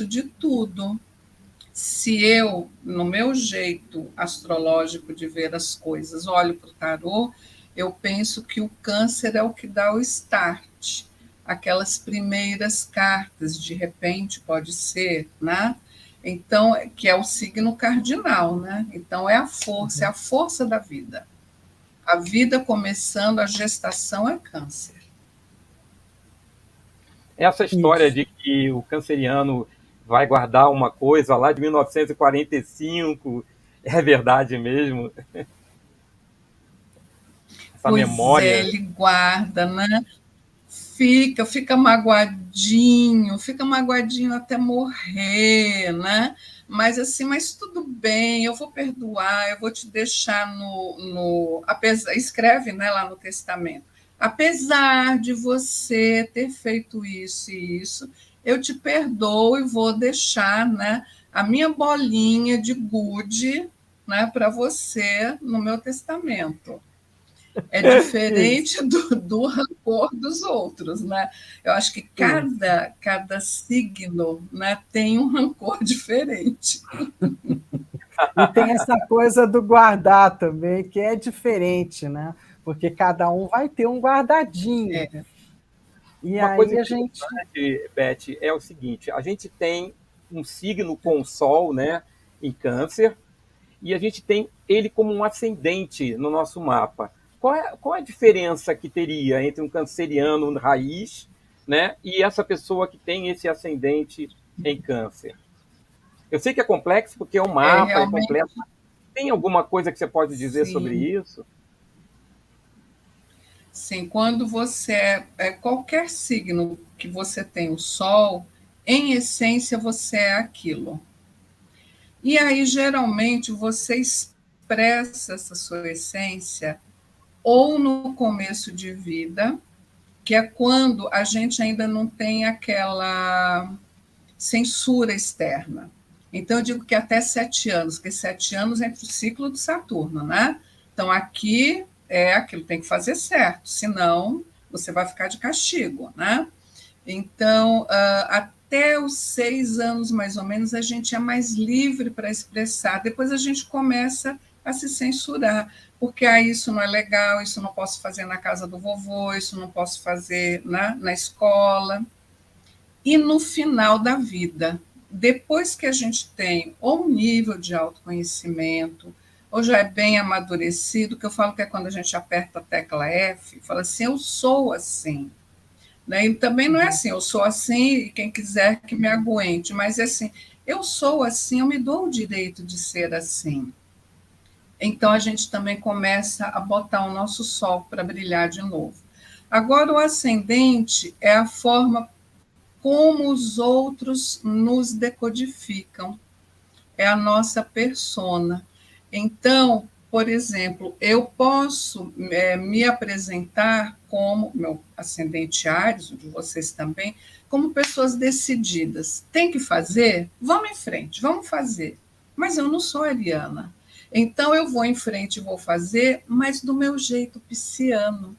de tudo. Se eu, no meu jeito astrológico de ver as coisas, olho para o tarô, eu penso que o câncer é o que dá o start, aquelas primeiras cartas, de repente, pode ser, né? Então, que é o signo cardinal, né? Então, é a força da vida. A vida começando, a gestação é câncer. Essa história Isso. de que o canceriano vai guardar uma coisa lá de 1945, é verdade mesmo? Essa Pois é, memória. ele guarda, né? Fica magoadinho até morrer, né? Mas assim, mas tudo bem, eu vou perdoar, eu vou te deixar apesar, escreve, né, lá no testamento. Apesar de você ter feito isso e isso, eu te perdoo e vou deixar, né, a minha bolinha de gude, né, para você no meu testamento. É Isso. diferente do rancor dos outros, né? Eu acho que Isso. cada signo, né, tem um rancor diferente. E tem essa coisa do guardar também, que é diferente, né? Porque cada um vai ter um guardadinho. É, E Uma coisa aí a gente. interessante, Beth, é o seguinte: a gente tem um signo com o Sol, né, em Câncer, e a gente tem ele como um ascendente no nosso mapa. Qual é a diferença que teria entre um canceriano raiz, né, e essa pessoa que tem esse ascendente em Câncer? Eu sei que é complexo porque é um mapa, é realmente complexo. Tem alguma coisa que você pode dizer sobre sim. isso? Sim, quando você qualquer signo que você tem o Sol, em essência você é aquilo. E aí geralmente você expressa essa sua essência ou no começo de vida, que é quando a gente ainda não tem aquela censura externa. Então, eu digo que até 7 anos, porque 7 anos é entre o ciclo do Saturno, né? Então, aqui é aquilo, tem que fazer certo, senão você vai ficar de castigo, né? Então, até os 6 anos, mais ou menos, a gente é mais livre para expressar. Depois a gente começa a se censurar, porque isso não é legal, isso não posso fazer na casa do vovô, isso não posso fazer na escola. E no final da vida, depois que a gente tem ou um nível de autoconhecimento, ou já é bem amadurecido, que eu falo que é quando a gente aperta a tecla F, fala assim, eu sou assim. Né? E também não é Uhum. assim, eu sou assim e quem quiser que me aguente, mas é assim, eu sou assim, eu me dou o direito de ser assim. Então a gente também começa a botar o nosso sol para brilhar de novo. Agora, o ascendente é a forma como os outros nos decodificam, é a nossa persona. Então, por exemplo, eu posso me apresentar como, meu ascendente Áries, de vocês também, como pessoas decididas. Tem que fazer? Vamos em frente, vamos fazer. Mas eu não sou ariana. Então, eu vou em frente e vou fazer, mas do meu jeito pisciano.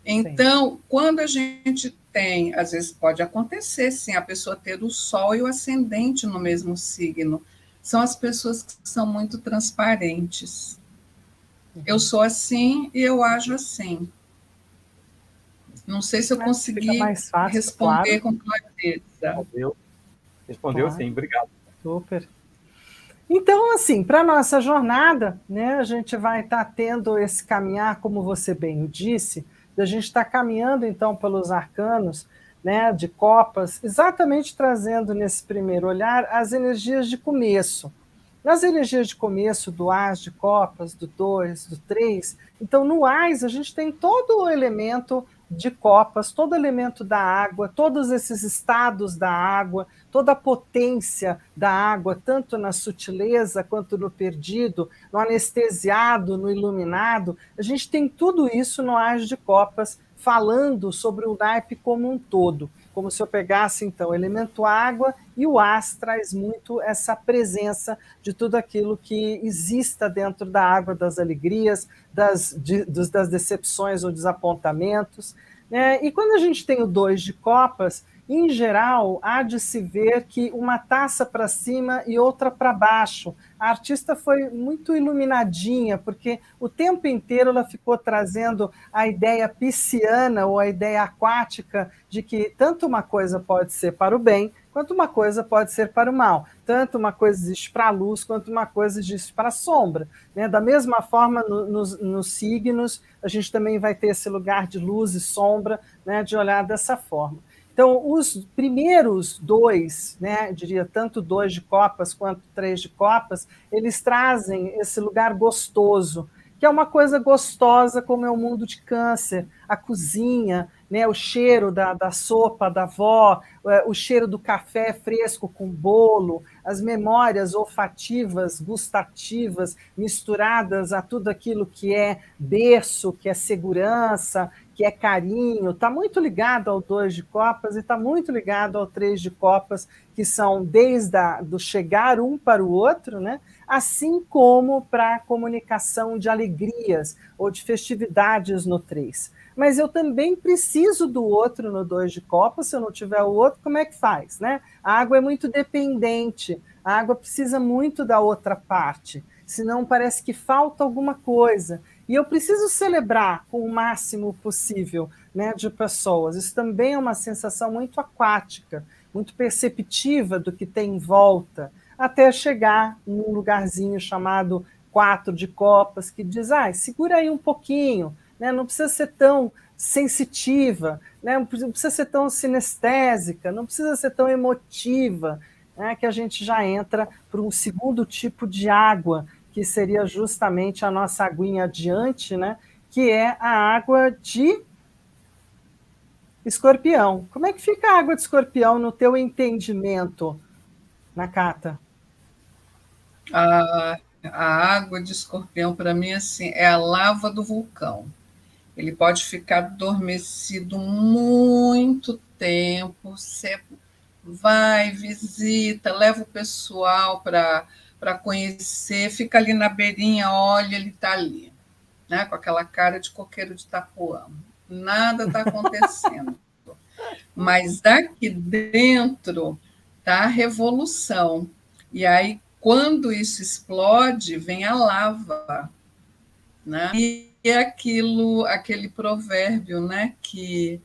Então, quando a gente tem, às vezes pode acontecer, sim, a pessoa ter o Sol e o ascendente no mesmo signo. São as pessoas que são muito transparentes. Eu sou assim e eu ajo assim. Não sei se eu consegui responder com clareza. Respondeu sim, obrigado. Super. Então, assim, para a nossa jornada, né, a gente vai estar tendo esse caminhar, como você bem disse, a gente está caminhando, então, pelos arcanos, né, de copas, exatamente trazendo nesse primeiro olhar as energias de começo. Nas energias de começo do As de copas, do 2, do 3, então no As a gente tem todo o elemento de copas, todo o elemento da água, todos esses estados da água, toda a potência da água, tanto na sutileza quanto no perdido, no anestesiado, no iluminado, a gente tem tudo isso no As de copas, falando sobre o naipe como um todo, como se eu pegasse, então, o elemento água, e o As traz muito essa presença de tudo aquilo que exista dentro da água, das alegrias, das decepções ou desapontamentos. Né? E quando a gente tem o 2 de copas, em geral, há de se ver que uma taça para cima e outra para baixo. A artista foi muito iluminadinha, porque o tempo inteiro ela ficou trazendo a ideia pisciana ou a ideia aquática de que tanto uma coisa pode ser para o bem, quanto uma coisa pode ser para o mal. Tanto uma coisa existe para a luz, quanto uma coisa existe para a sombra. Né? Da mesma forma, nos signos, a gente também vai ter esse lugar de luz e sombra, né, de olhar dessa forma. Então, os primeiros dois, né, diria tanto 2 de copas quanto 3 de copas, eles trazem esse lugar gostoso, que é uma coisa gostosa como é o mundo de Câncer, a cozinha, né, o cheiro da sopa da avó, o cheiro do café fresco com bolo, as memórias olfativas, gustativas, misturadas a tudo aquilo que é berço, que é segurança, que é carinho, está muito ligado ao 2 de copas e está muito ligado ao 3 de copas, que são desde do chegar um para o outro, né? Assim como para a comunicação de alegrias ou de festividades no 3. Mas eu também preciso do outro no 2 de copas, se eu não tiver o outro, como é que faz? Né? A água é muito dependente, a água precisa muito da outra parte, senão parece que falta alguma coisa. E eu preciso celebrar com o máximo possível, né, de pessoas. Isso também é uma sensação muito aquática, muito perceptiva do que tem em volta, até chegar num lugarzinho chamado 4 de copas, que diz, segura aí um pouquinho, né, não precisa ser tão sensitiva, né, não precisa ser tão sinestésica, não precisa ser tão emotiva, né, que a gente já entra para um segundo tipo de água, que seria justamente a nossa aguinha adiante, né, que é a água de Escorpião. Como é que fica a água de Escorpião no teu entendimento, Nakata? A água de Escorpião, para mim, assim, é a lava do vulcão. Ele pode ficar adormecido muito tempo, você vai, visita, leva o pessoal para conhecer, fica ali na beirinha, olha, ele está ali, né, com aquela cara de coqueiro de Itapuã. Nada está acontecendo. Mas aqui dentro está a revolução. E aí, quando isso explode, vem a lava. Né? E é aquele provérbio, né, que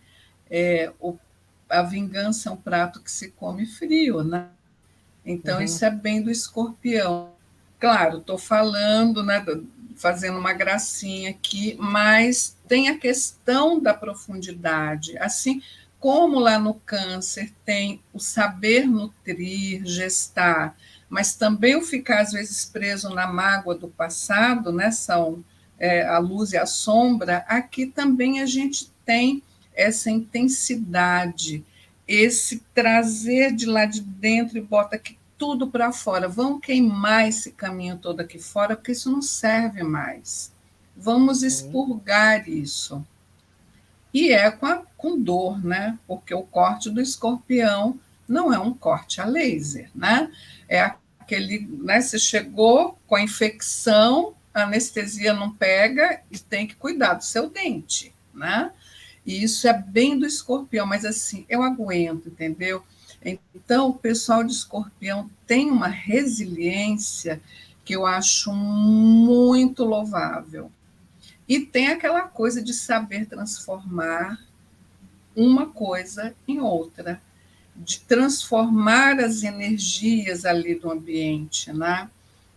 a vingança é um prato que se come frio, né? Então, isso é bem do Escorpião. Claro, estou falando, né, fazendo uma gracinha aqui, mas tem a questão da profundidade. Assim como lá no Câncer tem o saber nutrir, gestar, mas também o ficar, às vezes, preso na mágoa do passado, né, são a luz e a sombra, aqui também a gente tem essa intensidade, esse trazer de lá de dentro e bota aqui tudo para fora. Vamos queimar esse caminho todo aqui fora, porque isso não serve mais. Vamos expurgar isso. E é com dor, né? Porque o corte do escorpião não é um corte a laser, né? É aquele, né? Você chegou com a infecção, a anestesia não pega e tem que cuidar do seu dente, né? E isso é bem do escorpião, mas assim, eu aguento, entendeu? Então, o pessoal de escorpião tem uma resiliência que eu acho muito louvável. E tem aquela coisa de saber transformar uma coisa em outra, de transformar as energias ali do ambiente, né?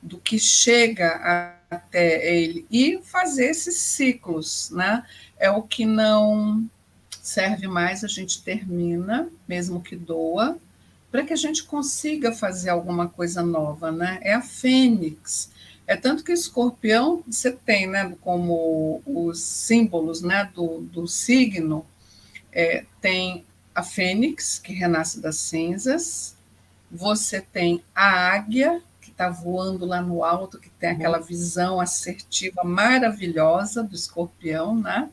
Do que chega até ele, e fazer esses ciclos, né? É o que não serve mais, a gente termina, mesmo que doa, para que a gente consiga fazer alguma coisa nova, né? É a fênix. É tanto que o escorpião, você tem, né, como os símbolos, né, do signo, tem a fênix, que renasce das cinzas, você tem a águia, que está voando lá no alto, que tem aquela visão assertiva maravilhosa do escorpião, né?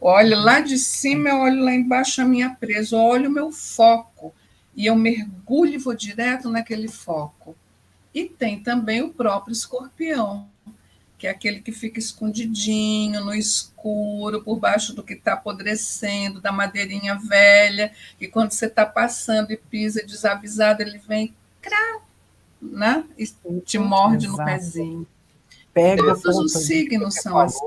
Olho lá de cima, eu olho lá embaixo, a minha presa, eu olho o meu foco, e eu mergulho e vou direto naquele foco. E tem também o próprio escorpião, que é aquele que fica escondidinho, no escuro, por baixo do que está apodrecendo, da madeirinha velha, que quando você está passando e pisa desavisado, ele vem, né? E te morde no pezinho. Pega todos os signos são assim.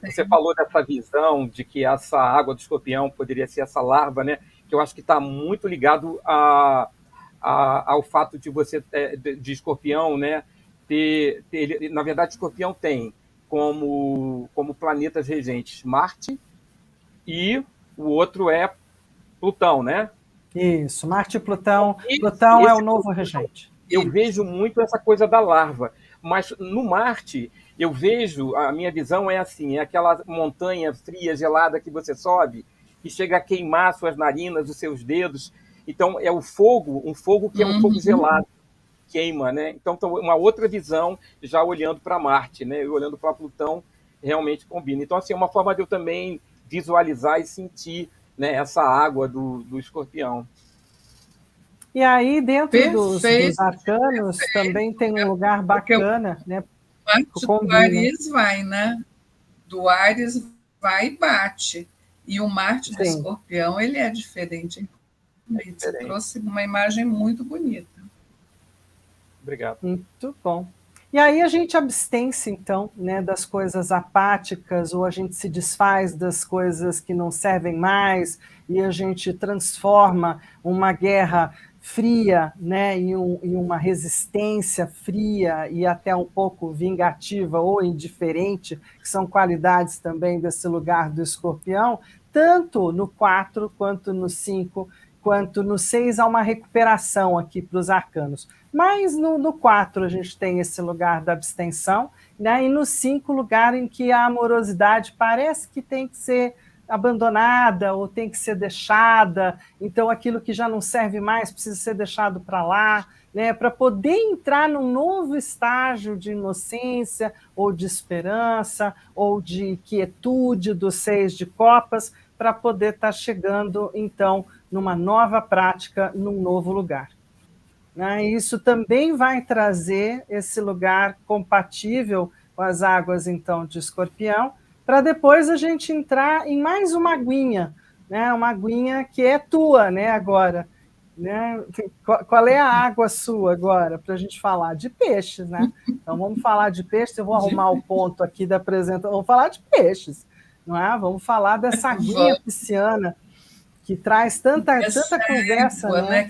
Você falou dessa visão de que essa água do escorpião poderia ser essa larva, né? Que eu acho que está muito ligado ao fato de você, de escorpião, né? Na verdade, escorpião tem como planetas regentes Marte e o outro é Plutão, né? Isso, Marte e Plutão. Plutão é o novo regente. Eu vejo muito essa coisa da larva, mas no Marte eu vejo, a minha visão é assim, é aquela montanha fria, gelada que você sobe e chega a queimar suas narinas, os seus dedos. Então é o fogo, um fogo que é um fogo gelado, queima, né? Então uma outra visão já olhando para Marte, né? Olhando para Plutão realmente combina. Então assim, é uma forma de eu também visualizar e sentir, né, essa água do escorpião. E aí, dentro dos arcanos, também tem um lugar bacana, né? Do Áries vai, né? Do Áries vai e bate. E o Marte do escorpião, ele é diferente. Você trouxe uma imagem muito bonita. Obrigado. Muito bom. E aí a gente abstém-se, então, né, das coisas apáticas, ou a gente se desfaz das coisas que não servem mais, e a gente transforma uma guerra fria, né, em uma resistência fria e até um pouco vingativa ou indiferente, que são qualidades também desse lugar do escorpião, tanto no 4 quanto no 5, quanto no 6 há uma recuperação aqui para os arcanos. Mas no 4 a gente tem esse lugar da abstenção, né? E no 5, lugar em que a amorosidade parece que tem que ser abandonada ou tem que ser deixada, então aquilo que já não serve mais precisa ser deixado para lá, né? Para poder entrar num novo estágio de inocência ou de esperança ou de quietude do 6 de copas, para poder estar chegando, então, numa nova prática, num novo lugar. Né? Isso também vai trazer esse lugar compatível com as águas, então, de escorpião, para depois a gente entrar em mais uma aguinha, né? Uma aguinha que é tua, né, agora. Né? Qual é a água sua agora, para a gente falar? De peixes, né? Então, vamos falar de peixes, eu vou arrumar o ponto aqui da apresentação, vamos falar de peixes, não é? Vamos falar dessa aguinha pisciana, que traz tanta conversa, água, né?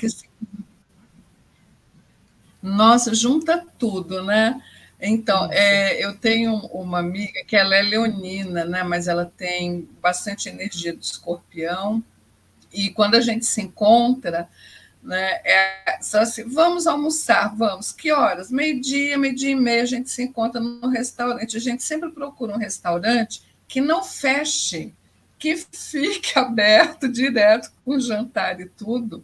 Nossa, junta tudo, né? Então, eu tenho uma amiga que ela é leonina, né? Mas ela tem bastante energia do escorpião, e quando a gente se encontra, né, só assim, vamos almoçar, vamos, que horas? Meio-dia, meio-dia e meia, a gente se encontra no restaurante. A gente sempre procura um restaurante que não feche, que fique aberto direto com jantar e tudo,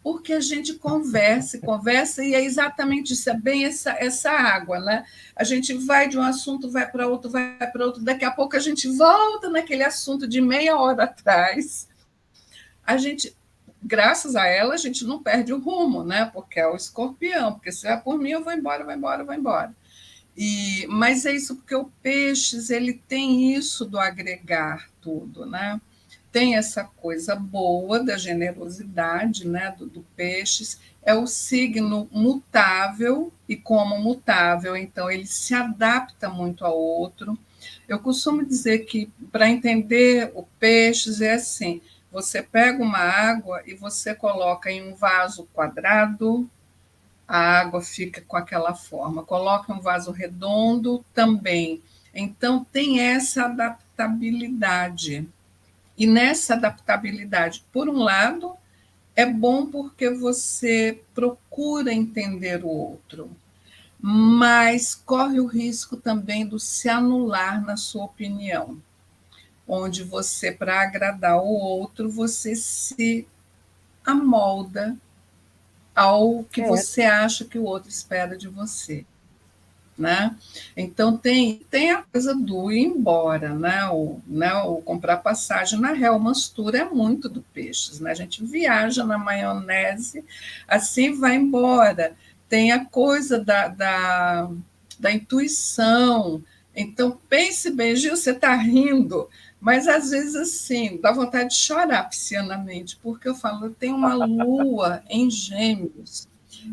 Porque a gente conversa, e é exatamente isso, é bem essa água, né? A gente vai de um assunto, vai para outro, daqui a pouco a gente volta naquele assunto de meia hora atrás. A gente, graças a ela, a gente não perde o rumo, né? Porque é o escorpião, porque se é por mim, eu vou embora, vou embora, vou embora. Mas é isso, porque o peixes ele tem isso do agregar tudo, né? Tem essa coisa boa da generosidade, né, do peixes, é o signo mutável, e como mutável, então ele se adapta muito ao outro. Eu costumo dizer que para entender o peixes é assim: você pega uma água e você coloca em um vaso quadrado, a água fica com aquela forma. Coloca um vaso redondo também. Então, tem essa adaptabilidade. E nessa adaptabilidade, por um lado, é bom porque você procura entender o outro, mas corre o risco também do se anular na sua opinião, onde você, para agradar o outro, você se amolda ao que É, você acha que o outro espera de você. Né? Então tem a coisa do ir embora, o comprar passagem na Real Mastura é muito do peixes, né? A gente viaja na maionese, assim vai embora. Tem a coisa da intuição. Então pense bem, Gil, você está rindo, mas às vezes assim dá vontade de chorar piscianamente, porque eu falo, eu tenho uma lua em Gêmeos,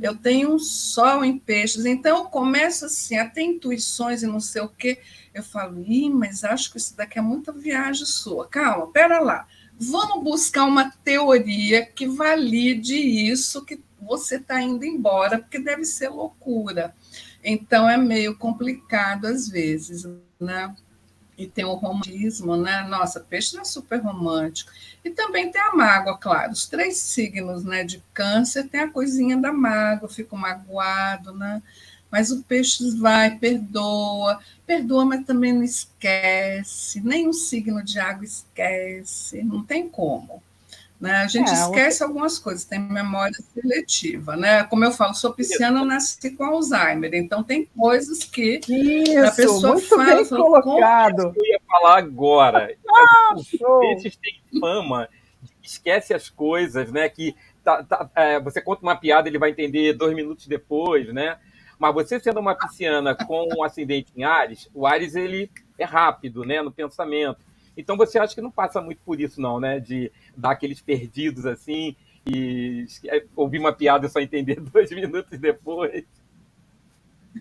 eu tenho um sol em peixes, então eu começo assim, a ter intuições e não sei o quê. Eu falo, mas acho que isso daqui é muita viagem sua. Calma, pera lá. Vamos buscar uma teoria que valide isso que você está indo embora, porque deve ser loucura. Então é meio complicado às vezes, né? E tem o romantismo, né? Nossa, peixe é super romântico. E também tem a mágoa, claro. Os 3 signos, né, de câncer tem a coisinha da mágoa, fica magoado, né? Mas o peixe vai, perdoa, mas também não esquece. Nenhum signo de água esquece, não tem como. Né? A gente outra... esquece algumas coisas, tem memória seletiva. Né? Como eu falo, sou pisciana, eu nasci com Alzheimer, então tem coisas que a Isso, pessoa muito fala, bem colocado. Eu ia falar agora. Os Show! peixes têm fama de que esquece as coisas, né? Que você conta uma piada, ele vai entender 2 minutos depois, né? Mas você sendo uma pisciana com um ascendente em Áries, o Áries ele é rápido, né? No pensamento. Então você acha que não passa muito por isso, não, né? De dar aqueles perdidos assim e ouvir uma piada e só entender 2 minutos depois.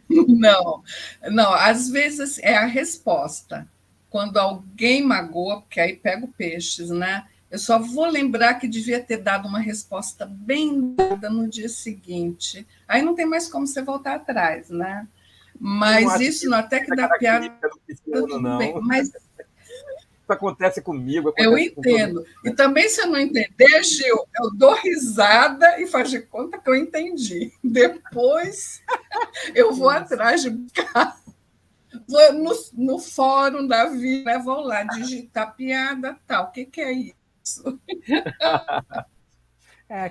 Não, não, às vezes é a resposta. Quando alguém magoa, porque aí pego peixes, né? Eu só vou lembrar que devia ter dado uma resposta bem dada no dia seguinte. Aí não tem mais como você voltar atrás, né? Eu não Mas acho que isso isso até que é dá piada, característica do pisciano, tudo bem. não. Mas Isso acontece comigo, eu acontece com todo mundo. entendo. E também, se eu não entender, Gil, eu dou risada e faz de conta que eu entendi. Depois eu vou Isso. atrás de vou no fórum da vida, né? Vou lá digitar piada, tal. O que é isso?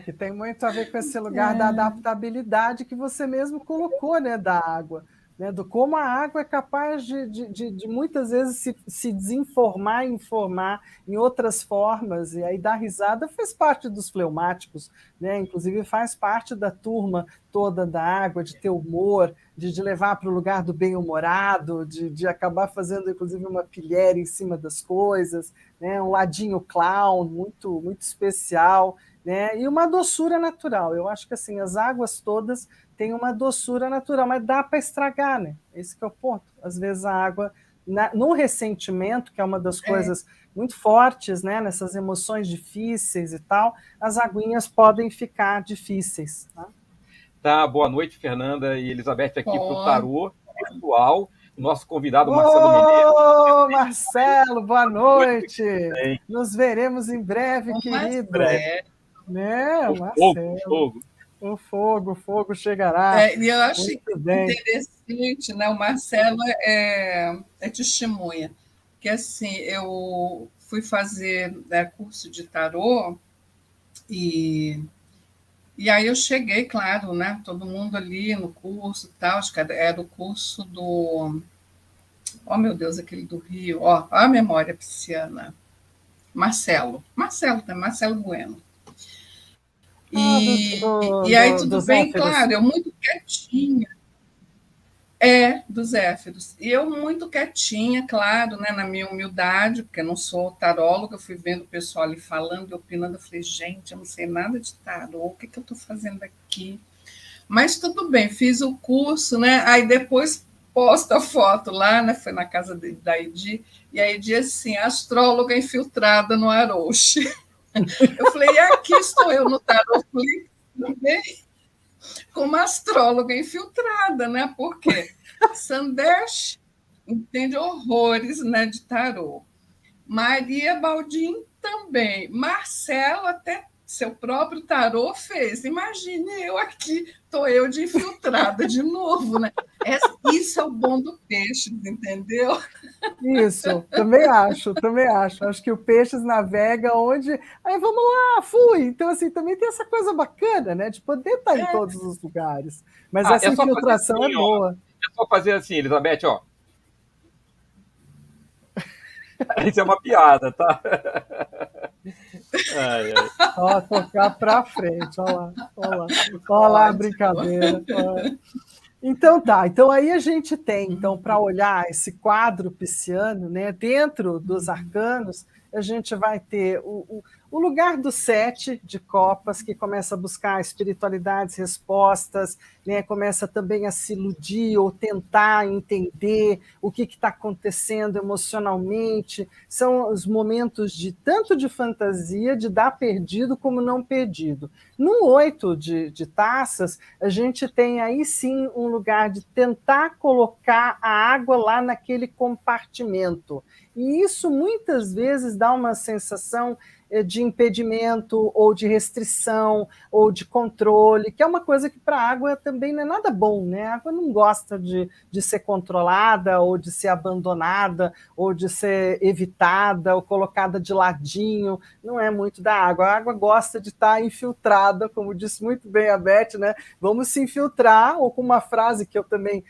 Que tem muito a ver com esse lugar da adaptabilidade que você mesmo colocou, né, da água, né, do como a água é capaz de muitas vezes se desinformar e informar em outras formas, e aí dar risada fez parte dos fleumáticos, né, inclusive faz parte da turma toda da água, de ter humor, de levar para o lugar do bem-humorado, de acabar fazendo, inclusive, uma pilhéria em cima das coisas, né, um ladinho clown muito, muito especial, né? E uma doçura natural. Eu acho que assim, as águas todas têm uma doçura natural, mas dá para estragar, né? Esse que é o ponto. Às vezes a água, no ressentimento, que é uma das coisas muito fortes, né? Nessas emoções difíceis e tal, as aguinhas podem ficar difíceis. Tá? Tá, boa noite, Fernanda e Elizabeth, aqui para o Pode. Tarô Virtual. Nosso convidado, Marcelo Mineiro. Ô, Marcelo, boa Noite noite. também. Nos veremos em breve, Mas querido. Né, O fogo, o Marcelo? fogo. O fogo chegará. E eu acho Muito bem. interessante, né? O Marcelo é testemunha, que assim, eu fui fazer, né, curso de tarô e E aí eu cheguei, claro, né? Todo mundo ali no curso e tal, acho que era o curso do. Oh, meu Deus, aquele do Rio, ó, a memória pisciana. Marcelo, né? Marcelo Bueno. Ah, E aí tudo dos bem, héteros. claro, eu muito quietinha. Dos Éfiros. E eu muito quietinha, claro, né, na minha humildade, porque eu não sou taróloga, eu fui vendo o pessoal ali falando e opinando, eu falei, gente, eu não sei nada de tarô, o que eu estou fazendo aqui? Mas tudo bem, fiz o curso, né? Aí depois posta a foto lá, né? Foi na casa da Edi, e a Edi assim, astróloga infiltrada no Arouche. Eu falei, e aqui estou eu no Tarot Flix também, como astróloga infiltrada, né? Por quê? Sandesh entende horrores, né, de tarô. Maria Baldin também. Marcelo até seu próprio tarô fez. Imagine eu aqui, estou eu de infiltrada de novo, né? Isso é o bom do peixe, entendeu? Isso, também acho, também acho. Acho que o Peixes navega onde. Aí vamos lá, fui. Então, assim, também tem essa coisa bacana, né? De poder estar em todos os lugares. Mas Ah, essa é só fazer infiltração é assim, ó. boa. É só fazer assim, Elizabeth, ó. Isso é uma piada, tá? Ai, ai. Ó, tocar para frente, olha lá, olha lá. Olha lá a Ótimo. brincadeira. Então tá, então aí a gente tem, então, para olhar esse quadro pisciano, né, dentro dos arcanos, a gente vai ter o lugar do 7 de copas, que começa a buscar espiritualidades, respostas, né, começa também a se iludir ou tentar entender o que está acontecendo emocionalmente. São os momentos de tanto de fantasia, de dar perdido como não perdido. No 8 de taças, a gente tem aí sim um lugar de tentar colocar a água lá naquele compartimento. E isso muitas vezes dá uma sensação de impedimento, ou de restrição, ou de controle, que é uma coisa que para a água também não é nada bom, né? A água não gosta de ser controlada, ou de ser abandonada, ou de ser evitada, ou colocada de ladinho, não é muito da água. A água gosta de estar infiltrada, como disse muito bem a Beth, né? Vamos se infiltrar, ou com uma frase que eu também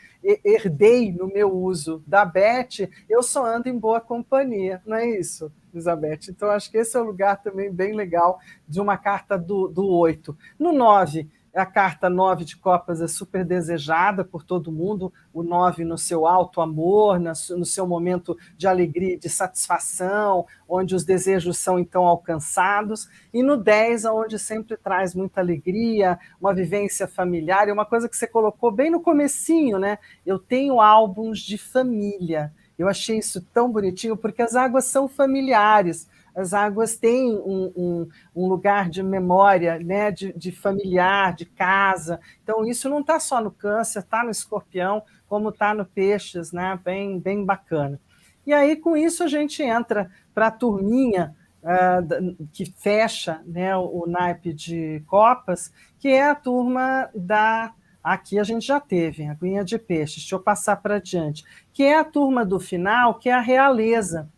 herdei no meu uso da Beth, eu só ando em boa companhia, não é isso, Elizabeth? Então, acho que esse é um lugar também bem legal de uma carta do 8. No 9, a carta 9 de copas é super desejada por todo mundo, o 9 no seu alto amor, no seu momento de alegria e de satisfação, onde os desejos são então alcançados, e no 10, onde sempre traz muita alegria, uma vivência familiar, e uma coisa que você colocou bem no comecinho, né? Eu tenho álbuns de família. Eu achei isso tão bonitinho, porque as águas são familiares, as águas têm um lugar de memória, né, de familiar, de casa. Então, isso não está só no Câncer, está no Escorpião, como está no Peixes, né, bem, bem bacana. E aí, com isso, a gente entra para a turminha que fecha, né, o naipe de copas, que é a turma da. Aqui a gente já teve, a aguinha de peixes, deixa eu passar para diante, que é a turma do final, que é a realeza.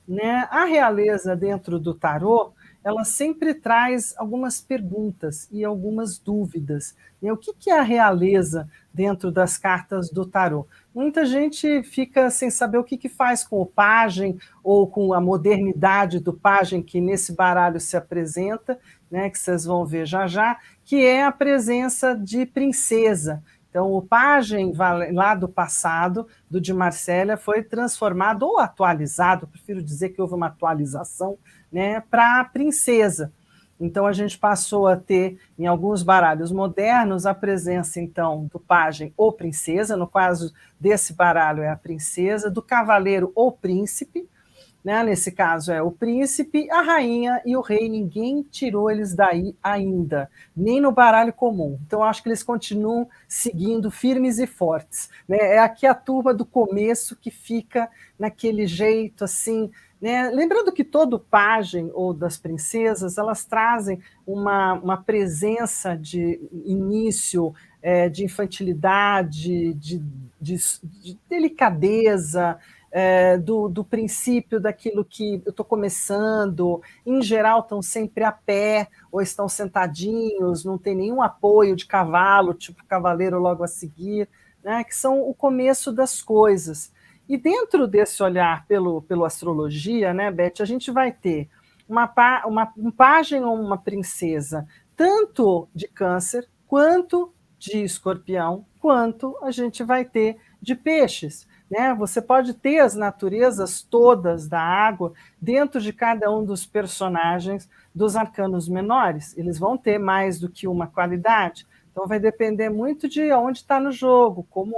Né? A realeza dentro do tarô, ela sempre traz algumas perguntas e algumas dúvidas. Né? O que é a realeza dentro das cartas do tarô? Muita gente fica sem saber o que faz com o pajem ou com a modernidade do pajem que nesse baralho se apresenta, né, que vocês vão ver já já, que é a presença de princesa. Então, o pajem lá do passado, do de Marsella, foi transformado ou atualizado, prefiro dizer que houve uma atualização, né, para a princesa. Então, a gente passou a ter, em alguns baralhos modernos, a presença, então, do pajem ou princesa, no caso desse baralho é a princesa, do cavaleiro ou príncipe, né? Nesse caso é o príncipe, a rainha e o rei, ninguém tirou eles daí ainda, nem no baralho comum. Então, acho que eles continuam seguindo firmes e fortes. Né? É aqui a turma do começo que fica naquele jeito assim. Né? Lembrando que todo pajem ou das princesas, elas trazem uma presença de início, de infantilidade, de delicadeza, do princípio daquilo que eu estou começando, em geral estão sempre a pé, ou estão sentadinhos, não tem nenhum apoio de cavalo, tipo cavaleiro logo a seguir, né, que são o começo das coisas. E dentro desse olhar pelo astrologia, né, Beth, a gente vai ter um pajem ou uma princesa, tanto de Câncer, quanto de Escorpião, quanto a gente vai ter de Peixes. Né? Você pode ter as naturezas todas da água dentro de cada um dos personagens dos arcanos menores. Eles vão ter mais do que uma qualidade. Então vai depender muito de onde está no jogo, como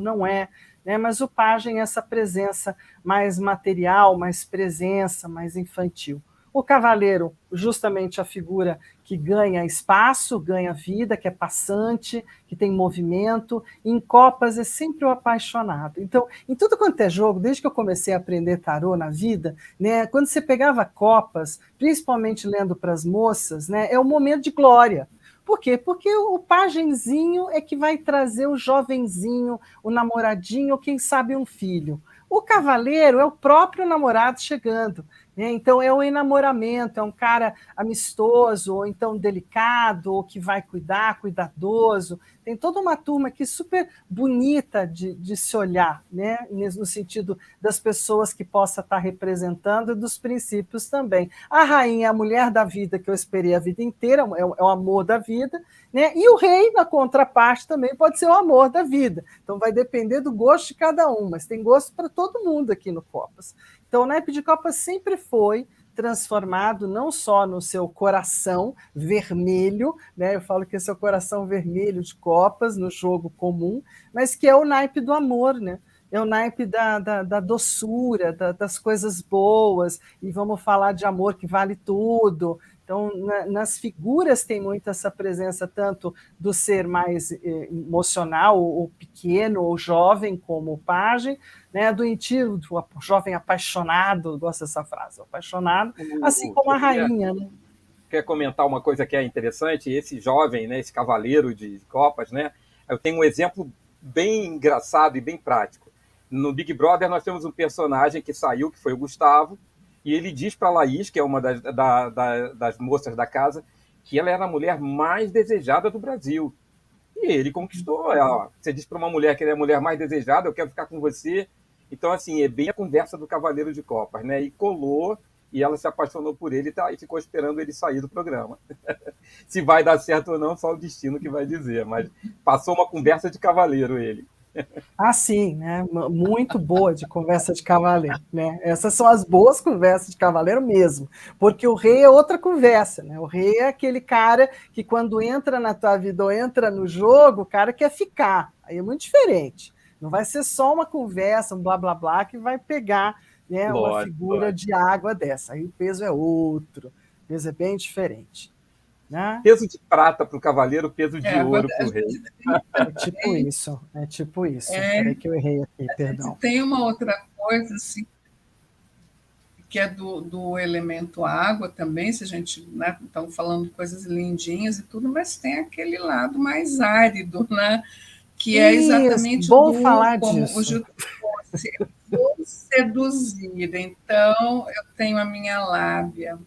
não é. Né? Mas o pajem é essa presença mais material, mais presença, mais infantil. O cavaleiro, justamente a figura que ganha espaço, ganha vida, que é passante, que tem movimento. Em copas é sempre o apaixonado. Então, em tudo quanto é jogo, desde que eu comecei a aprender tarô na vida, né, quando você pegava copas, principalmente lendo para as moças, né, é um momento de glória. Por quê? Porque o pagenzinho é que vai trazer o jovenzinho, o namoradinho, ou quem sabe um filho. O cavaleiro é o próprio namorado chegando. Então, é um enamoramento, é um cara amistoso, ou então delicado, ou que vai cuidar, cuidadoso. Tem toda uma turma aqui super bonita de se olhar, né? No sentido das pessoas que possa estar representando e dos princípios também. A rainha é a mulher da vida que eu esperei a vida inteira, é o amor da vida, né? E o rei, na contraparte, também pode ser o amor da vida. Então, vai depender do gosto de cada um, mas tem gosto para todo mundo aqui no Copas. Então, o naipe de Copas sempre foi transformado não só no seu coração vermelho, né? Eu falo que esse é o coração vermelho de Copas, no jogo comum, mas que é o naipe do amor, né? É o naipe da doçura, das coisas boas, e vamos falar de amor que vale tudo. Então, nas figuras tem muito essa presença tanto do ser mais emocional, ou pequeno, ou jovem, como o pajem, né, do doentio, do jovem apaixonado, gosto dessa frase, apaixonado, assim como a rainha. Né? Quer comentar uma coisa que é interessante? Esse jovem, né, esse cavaleiro de copas, né, eu tenho um exemplo bem engraçado e bem prático. No Big Brother nós temos um personagem que saiu, que foi o Gustavo, e ele diz para a Laís, que é uma das moças da casa, que ela era a mulher mais desejada do Brasil. E ele conquistou ela. Você diz para uma mulher que ela é a mulher mais desejada, eu quero ficar com você. Então, assim, é bem a conversa do Cavaleiro de Copas, né? E colou, e ela se apaixonou por ele e ficou esperando ele sair do programa. Se vai dar certo ou não, só o destino que vai dizer. Mas passou uma conversa de cavaleiro ele. Ah, sim, né? Muito boa de conversa de cavaleiro, né? Essas são as boas conversas de cavaleiro mesmo, porque o rei é outra conversa, né? O rei é aquele cara que quando entra na tua vida ou entra no jogo, o cara quer ficar. Aí é muito diferente. Não vai ser só uma conversa, um blá blá blá que vai pegar, né, uma figura de água dessa. Aí o peso é outro, o peso é bem diferente. Né? Peso de prata para o cavaleiro, peso de ouro para o rei. É tipo isso. Peraí que eu errei aqui, perdão. Tem uma outra coisa, assim, que é do elemento água também, se a gente, né, estamos falando de coisas lindinhas e tudo, mas tem aquele lado mais árido, né? Que é exatamente bom falar como disso. o Júlio disse, eu vou seduzir, então eu tenho a minha lábia,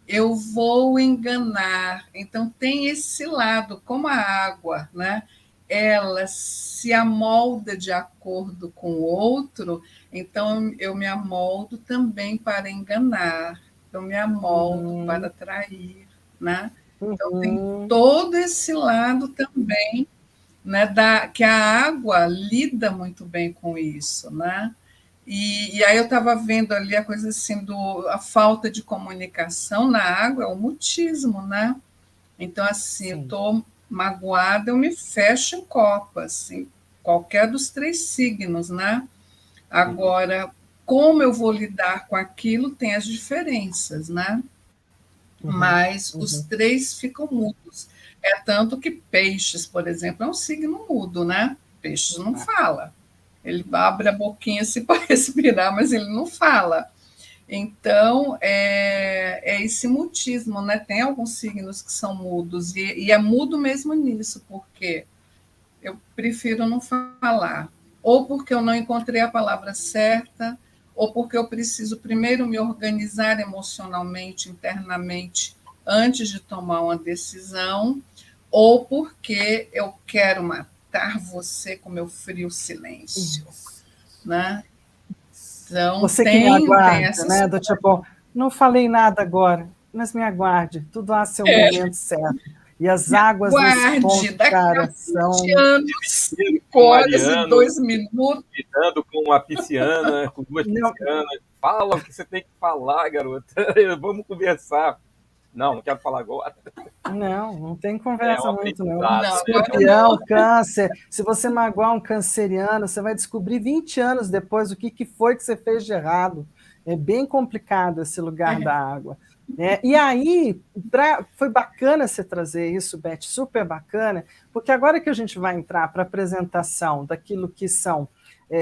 eu vou enganar. Então, tem esse lado, como a água, né? Ela se amolda de acordo com o outro, então eu me amoldo também para enganar, eu me amoldo para atrair. Né? Então, tem todo esse lado também, né, que a água lida muito bem com isso. Né? E aí eu estava vendo ali a coisa assim a falta de comunicação na água, é o mutismo, né? Então, assim, eu estou magoada, eu me fecho em copas, assim, qualquer dos 3 signos, né? Agora, como eu vou lidar com aquilo tem as diferenças, né? Mas os 3 ficam mudos. É tanto que peixes, por exemplo, é um signo mudo, né? Peixes não fala. Ele abre a boquinha assim para respirar, mas ele não fala. Então, é esse mutismo, né? Tem alguns signos que são mudos, e é mudo mesmo nisso, porque eu prefiro não falar. ou porque eu não encontrei a palavra certa, ou porque eu preciso primeiro me organizar emocionalmente, internamente, antes de tomar uma decisão, ou porque eu quero matar você com meu frio silêncio, né? Então, Você que me tem aguarda, essas né? Do tipo, não falei nada agora, mas me aguarde, tudo há seu momento certo. E as águas nesse guarde, ponto, daqui cara, a 20 são. anos, Desespero 5 com o horas e Mariano, 2 minutos. lidando com uma pisciana, com duas Não, piscianas. Fala o que você tem que falar, garota. Vamos conversar. Não, não quero falar agora. não tem É um conversa muito, não. aprendizado, Não, né? agora não. Escorpião, câncer, se você magoar um canceriano, você vai descobrir 20 anos depois o que foi que você fez de errado. É bem complicado esse lugar da água. Né? E aí, foi bacana você trazer isso, Beth, super bacana, porque agora que a gente vai entrar para a apresentação daquilo que são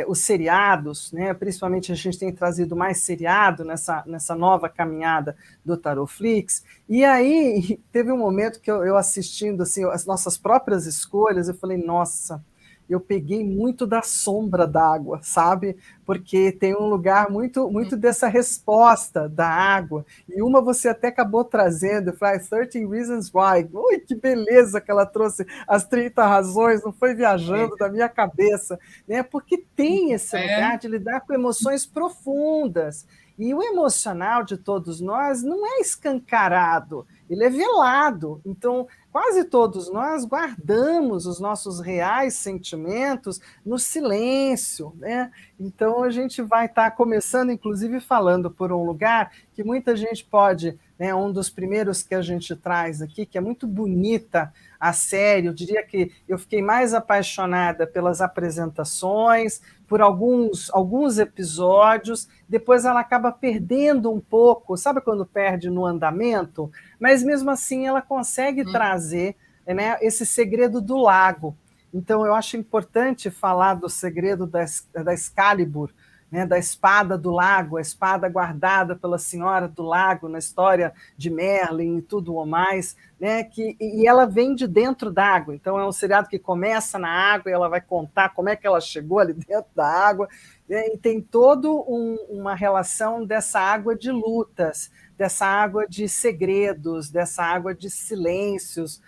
os seriados, né? Principalmente a gente tem trazido mais seriado nessa nova caminhada do Tarotflix, e aí teve um momento que eu assistindo assim, as nossas próprias escolhas, eu falei, nossa, eu peguei muito da sombra d'água, sabe? Porque tem um lugar muito dessa resposta da água. E uma você até acabou trazendo, eu falei, 13 Reasons Why. Ui, que beleza que ela trouxe as 30 razões, não foi viajando da minha cabeça, né? Porque tem esse lugar de lidar com emoções profundas. E o emocional de todos nós não é escancarado, ele é velado. Então, quase todos nós guardamos os nossos reais sentimentos no silêncio, né? Então, a gente vai estar começando, inclusive, falando por um lugar que muita gente pode, né, um dos primeiros que a gente traz aqui, que é muito bonita a série, eu diria que eu fiquei mais apaixonada pelas apresentações, por alguns episódios, depois ela acaba perdendo um pouco, sabe quando perde no andamento? Mas mesmo assim ela consegue trazer, né, esse segredo do lago. Então eu acho importante falar do segredo da Excalibur, né, da espada do lago, a espada guardada pela Senhora do Lago na história de Merlin e tudo o mais, né, e ela vem de dentro d'água, então é um seriado que começa na água e ela vai contar como é que ela chegou ali dentro da água, né, e tem toda uma relação dessa água de lutas, dessa água de segredos, dessa água de silêncios,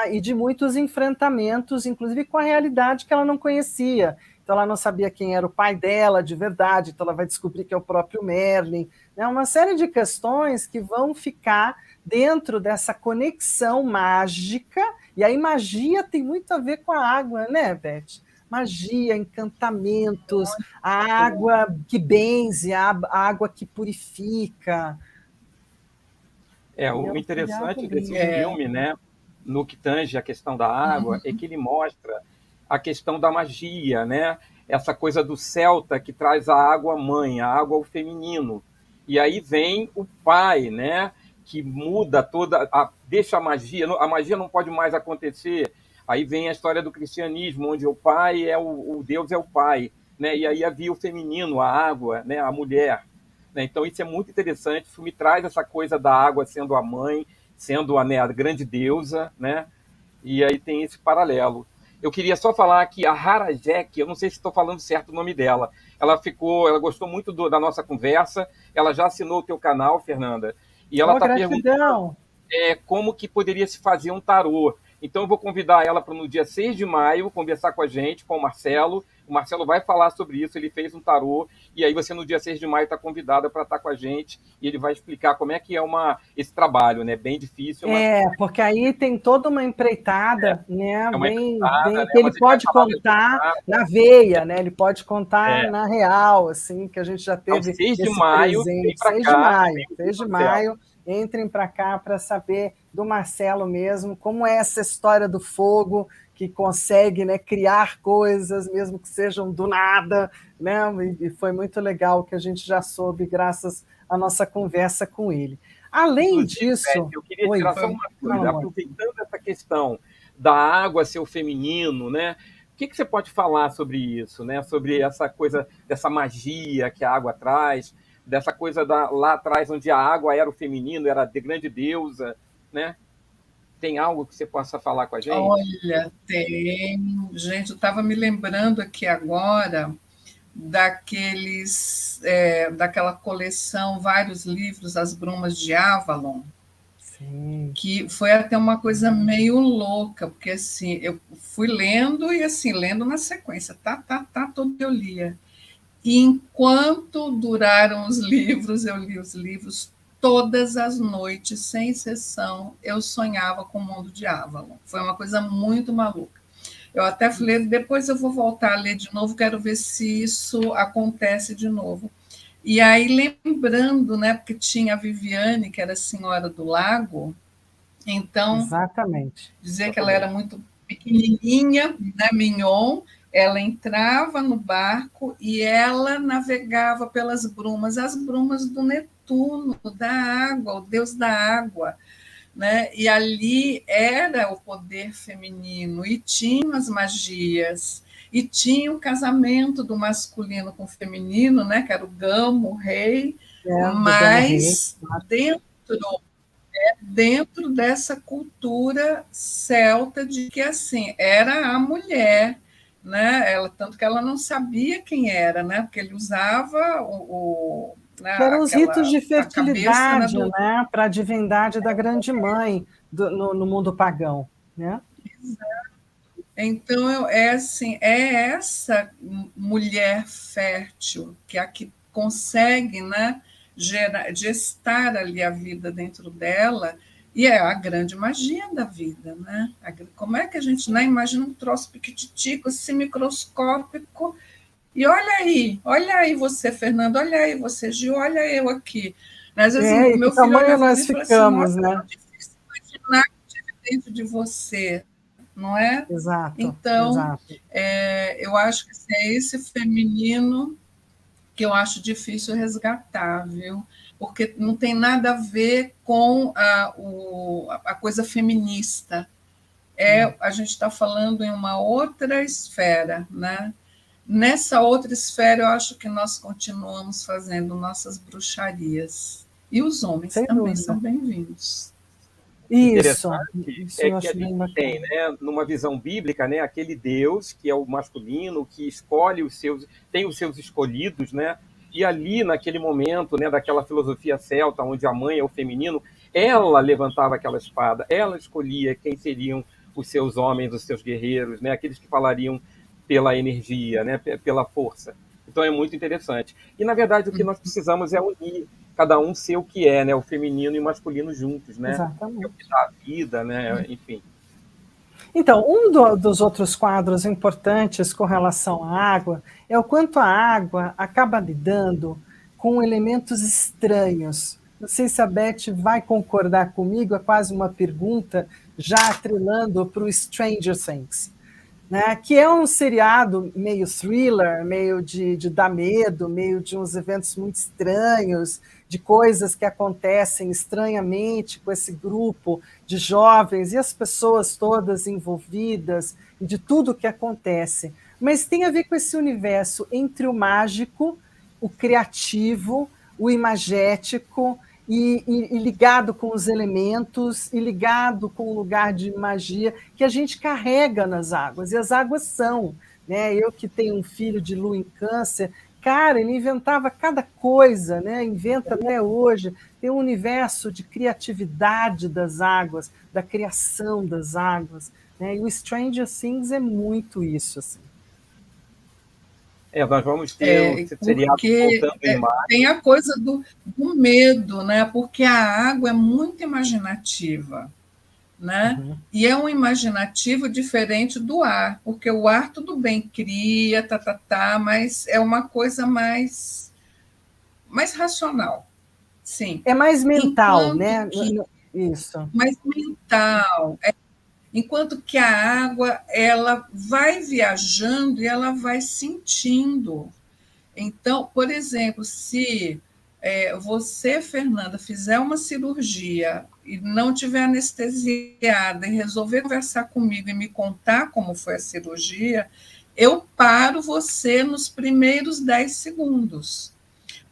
e de muitos enfrentamentos, inclusive com a realidade que ela não conhecia. Então, ela não sabia quem era o pai dela de verdade, então ela vai descobrir que é o próprio Merlin. Né? Uma série de questões que vão ficar dentro dessa conexão mágica, e aí magia tem muito a ver com a água, né, Beth? Magia, encantamentos, a água que benze, a água que purifica. O interessante desse filme, né, no que tange a questão da água, é que ele mostra a questão da magia, né? Essa coisa do celta que traz a água mãe, a água ao feminino. E aí vem o pai, né? Que muda toda, deixa a magia não pode mais acontecer. Aí vem a história do cristianismo, onde o pai o Deus é o pai, né? E aí havia o feminino, a água, né? A mulher. Né? Então isso é muito interessante. O filme traz essa coisa da água sendo a mãe, sendo a grande deusa, né? E aí tem esse paralelo. Eu queria só falar que a Harajek, eu não sei se estou falando certo o nome dela, ela gostou muito da nossa conversa, ela já assinou o teu canal, Fernanda, e ela está perguntando como que poderia se fazer um tarô. Então eu vou convidar ela para no dia 6 de maio conversar com a gente, com o Marcelo. O Marcelo vai falar sobre isso, ele fez um tarô, e aí você no dia 6 de maio está convidada para estar com a gente, e ele vai explicar como é que é esse trabalho, né? Bem difícil. Mas... porque aí tem toda uma empreitada, né? uma bem, né? que ele pode contar na veia, né? Ele pode contar na real, assim, que a gente já teve então, 6 de esse maio, presente. 6 de maio, entrem para cá para saber do Marcelo mesmo, como é essa história do fogo, que consegue, né, criar coisas, mesmo que sejam do nada, né? E foi muito legal que a gente já soube, graças à nossa conversa com ele. Além disso... Beth, eu queria tirar só uma coisa, aproveitando essa questão da água ser o feminino, né? O que você pode falar sobre isso, né? Sobre essa coisa, dessa magia que a água traz, dessa coisa lá atrás, onde a água era o feminino, era a grande deusa, né? Tem algo que você possa falar com a gente? Olha, tem. Gente, eu estava me lembrando aqui agora daquela coleção, vários livros, As Brumas de Avalon, Sim. que foi até uma coisa meio louca, porque assim, eu fui lendo e assim, lendo na sequência, todo eu lia. E enquanto duraram os livros, eu li os livros todas as noites, sem exceção, eu sonhava com o mundo de Avalon. Foi uma coisa muito maluca. Eu até falei, depois eu vou voltar a ler de novo, quero ver se isso acontece de novo. E aí, lembrando, né, porque tinha a Viviane, que era a Senhora do Lago, então, Exatamente. dizer que ela era muito pequenininha, né, mignon, ela entrava no barco e ela navegava pelas brumas, as brumas do Netuno, da água, o deus da água, né? E ali era o poder feminino, e tinha as magias, e tinha o casamento do masculino com o feminino, né? Que era o Gamo, o rei, Do Gamo Rei. mas dentro dessa cultura celta de que assim era a mulher, né? Ela, tanto que ela não sabia quem era, né? Porque ele usava né, Que eram os ritos de a cabeça, né, fertilidade, né, para a divindade da Grande Mãe no mundo pagão, né? Então, é assim, é essa mulher fértil que é a que consegue, né, gestar ali a vida dentro dela, e é a grande magia da vida, né? Como é que a gente, né, imagina um troço piquititico, assim, microscópico, e olha aí você, Fernando, olha aí você, Gil, olha eu aqui. Às vezes o E que meu filho tamanho olha para mim nós e fala assim, ficamos, nossa, é né? tão difícil imaginar que eu estive dentro de você, não é? Exato, Então, exato. eu acho que assim, é esse feminino que eu acho difícil resgatar, viu? Porque não tem nada a ver com a coisa feminista. A gente está falando em uma outra esfera, né? Nessa outra esfera, eu acho que nós continuamos fazendo nossas bruxarias. E os homens Sem também são dúvida. Isso Interessante Isso é eu que a acho bem gente bacana. tem, né, numa visão bíblica, né, aquele Deus que é o masculino, que escolhe tem os seus escolhidos, né, e ali naquele momento, né, daquela filosofia celta, onde a mãe é o feminino, ela levantava aquela espada, ela escolhia quem seriam os seus homens, os seus guerreiros, né, aqueles que falariam pela energia, né, pela força. Então é muito interessante. E na verdade o que nós precisamos é unir cada um ser o que é, né, o feminino e o masculino juntos, né? É o que Exatamente. dá a vida, né? Enfim. Então, dos outros quadros importantes com relação à água é o quanto a água acaba lidando com elementos estranhos. Não sei se a Beth vai concordar comigo, é quase uma pergunta, já atrelando para o Stranger Things, né? Que é um seriado meio thriller, meio de dar medo, meio de uns eventos muito estranhos, de coisas que acontecem estranhamente com esse grupo de jovens e as pessoas todas envolvidas, e de tudo que acontece. Mas tem a ver com esse universo entre o mágico, o criativo, o imagético, e ligado com os elementos, e ligado com o lugar de magia que a gente carrega nas águas, e as águas são. Né? Eu que tenho um filho de lua em câncer, cara, ele inventava cada coisa, né? Inventa até hoje, tem um universo de criatividade das águas, da criação das águas. Né? E o Stranger Things é muito isso. Assim. Nós vamos ter o seriado porque voltando em maio. tem a coisa do medo, né? Porque a água é muito imaginativa, né? Uhum. E é um imaginativo diferente do ar, porque o ar tudo bem cria, mas é uma coisa mais racional, sim. É mais mental, Enquanto né? que Isso. mais mental, enquanto que a água ela vai viajando e ela vai sentindo. Então, por exemplo, se você, Fernanda, fizer uma cirurgia e não tiver anestesiada e resolver conversar comigo e me contar como foi a cirurgia, eu paro você nos primeiros 10 segundos.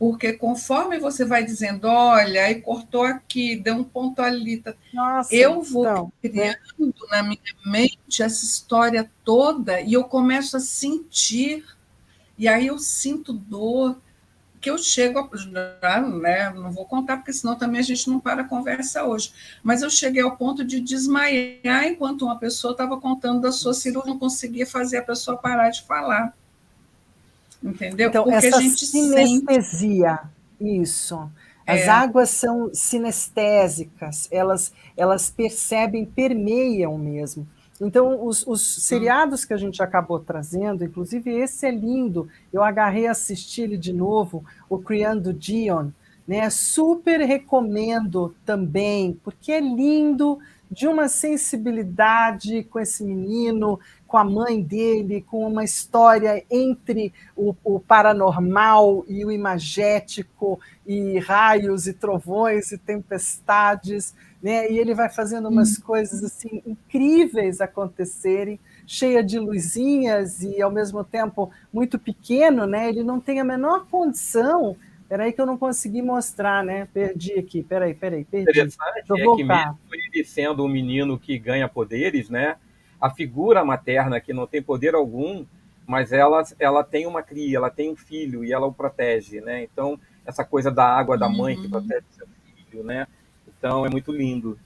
porque conforme você vai dizendo, olha, aí cortou aqui, deu um ponto ali, Nossa, eu vou então, criando na minha mente essa história toda e eu começo a sentir, e aí eu sinto dor, que eu chego a, né, não vou contar, porque senão também a gente não para a conversa hoje, mas eu cheguei ao ponto de desmaiar enquanto uma pessoa estava contando da sua cirurgia, não conseguia fazer a pessoa parar de falar, entendeu? então, Porque a essa gente sente. sinestesia, isso. As águas são sinestésicas, elas percebem, permeiam mesmo. Então, os seriados que a gente acabou trazendo, inclusive esse é lindo, eu agarrei a assistir ele de novo, o Criando Dion, né? Super recomendo também, porque é lindo, de uma sensibilidade com esse menino, com a mãe dele, com uma história entre o paranormal e o imagético, e raios e trovões e tempestades, né? E ele vai fazendo umas coisas assim incríveis acontecerem, cheia de luzinhas e ao mesmo tempo muito pequeno, né? Ele não tem a menor condição. Espera aí que eu não consegui mostrar, né? Perdi aqui. Espera aí, perdi. Deixa Interessante eu é que mesmo voltar. ele sendo um menino que ganha poderes, né? A figura materna que não tem poder algum, mas ela tem uma cria, ela tem um filho e ela o protege, né? Então essa coisa da água da mãe que protege seu filho, né? Então é muito lindo.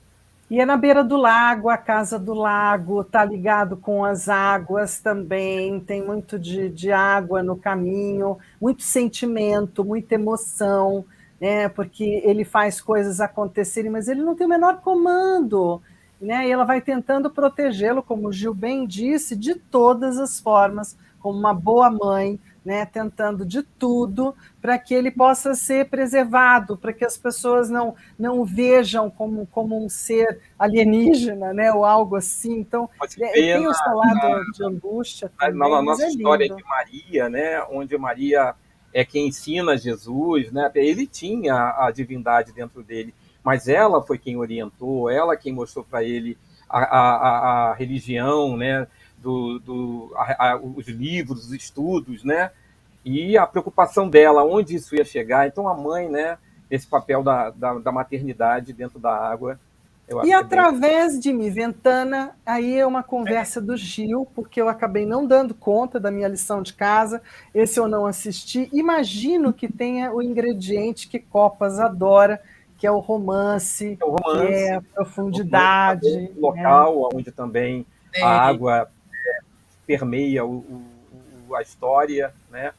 E é na beira do lago, a casa do lago, está ligado com as águas também, tem muito de água no caminho, muito sentimento, muita emoção, né? Porque ele faz coisas acontecerem, mas ele não tem o menor comando, né? E ela vai tentando protegê-lo, como o Gil bem disse, de todas as formas, como uma boa mãe, né? Tentando de tudo para que ele possa ser preservado, para que as pessoas não o vejam como um ser alienígena, né, ou algo assim. Então, Você vê tem o seu lado de angústia na também, mas nossa é história lindo. de Maria, né? Onde Maria é quem ensina Jesus, né? Ele tinha a divindade dentro dele, mas ela foi quem orientou, ela quem mostrou para ele a religião, né? Os livros, os estudos, né? E a preocupação dela, onde isso ia chegar. Então, a mãe, né? Esse papel da maternidade dentro da água, eu E acho que é bem. através de Mi Ventana, aí é uma conversa do Gil, porque eu acabei não dando conta da minha lição de casa, esse eu não assisti. Imagino que tenha o ingrediente que Copas adora, que é o romance, É o que é a romance também, profundidade, né? local, onde também a É, água permeia a história, né?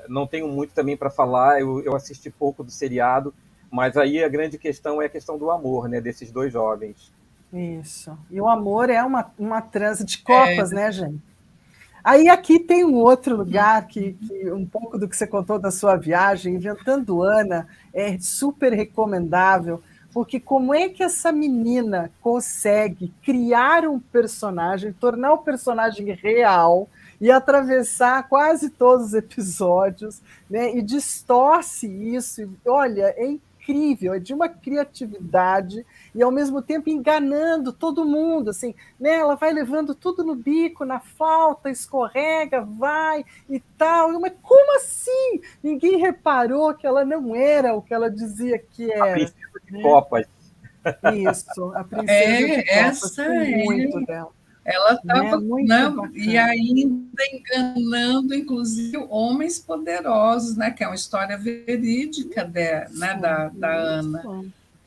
Não tenho muito também para falar, eu assisti pouco do seriado, mas aí a grande questão é a questão do amor, né, desses dois jovens. Isso. E o amor é uma trança de copas, né, gente? Aí aqui tem um outro lugar que um pouco do que você contou da sua viagem, Inventando Ana, é super recomendável, porque como é que essa menina consegue criar um personagem, tornar o personagem real e atravessar quase todos os episódios, né? E distorce isso. Olha, é incrível, é de uma criatividade e ao mesmo tempo enganando todo mundo, assim, né? Ela vai levando tudo no bico, na flauta, escorrega, vai e tal. Mas como assim? Ninguém reparou que ela não era o que ela dizia que A era, princesa de né? Copas. Isso, a princesa de Copas, essa tem muito é. dela, Ela né? estava, Muito né, e bacana. ainda enganando, inclusive, homens poderosos, né, que é uma história verídica né, da Ana,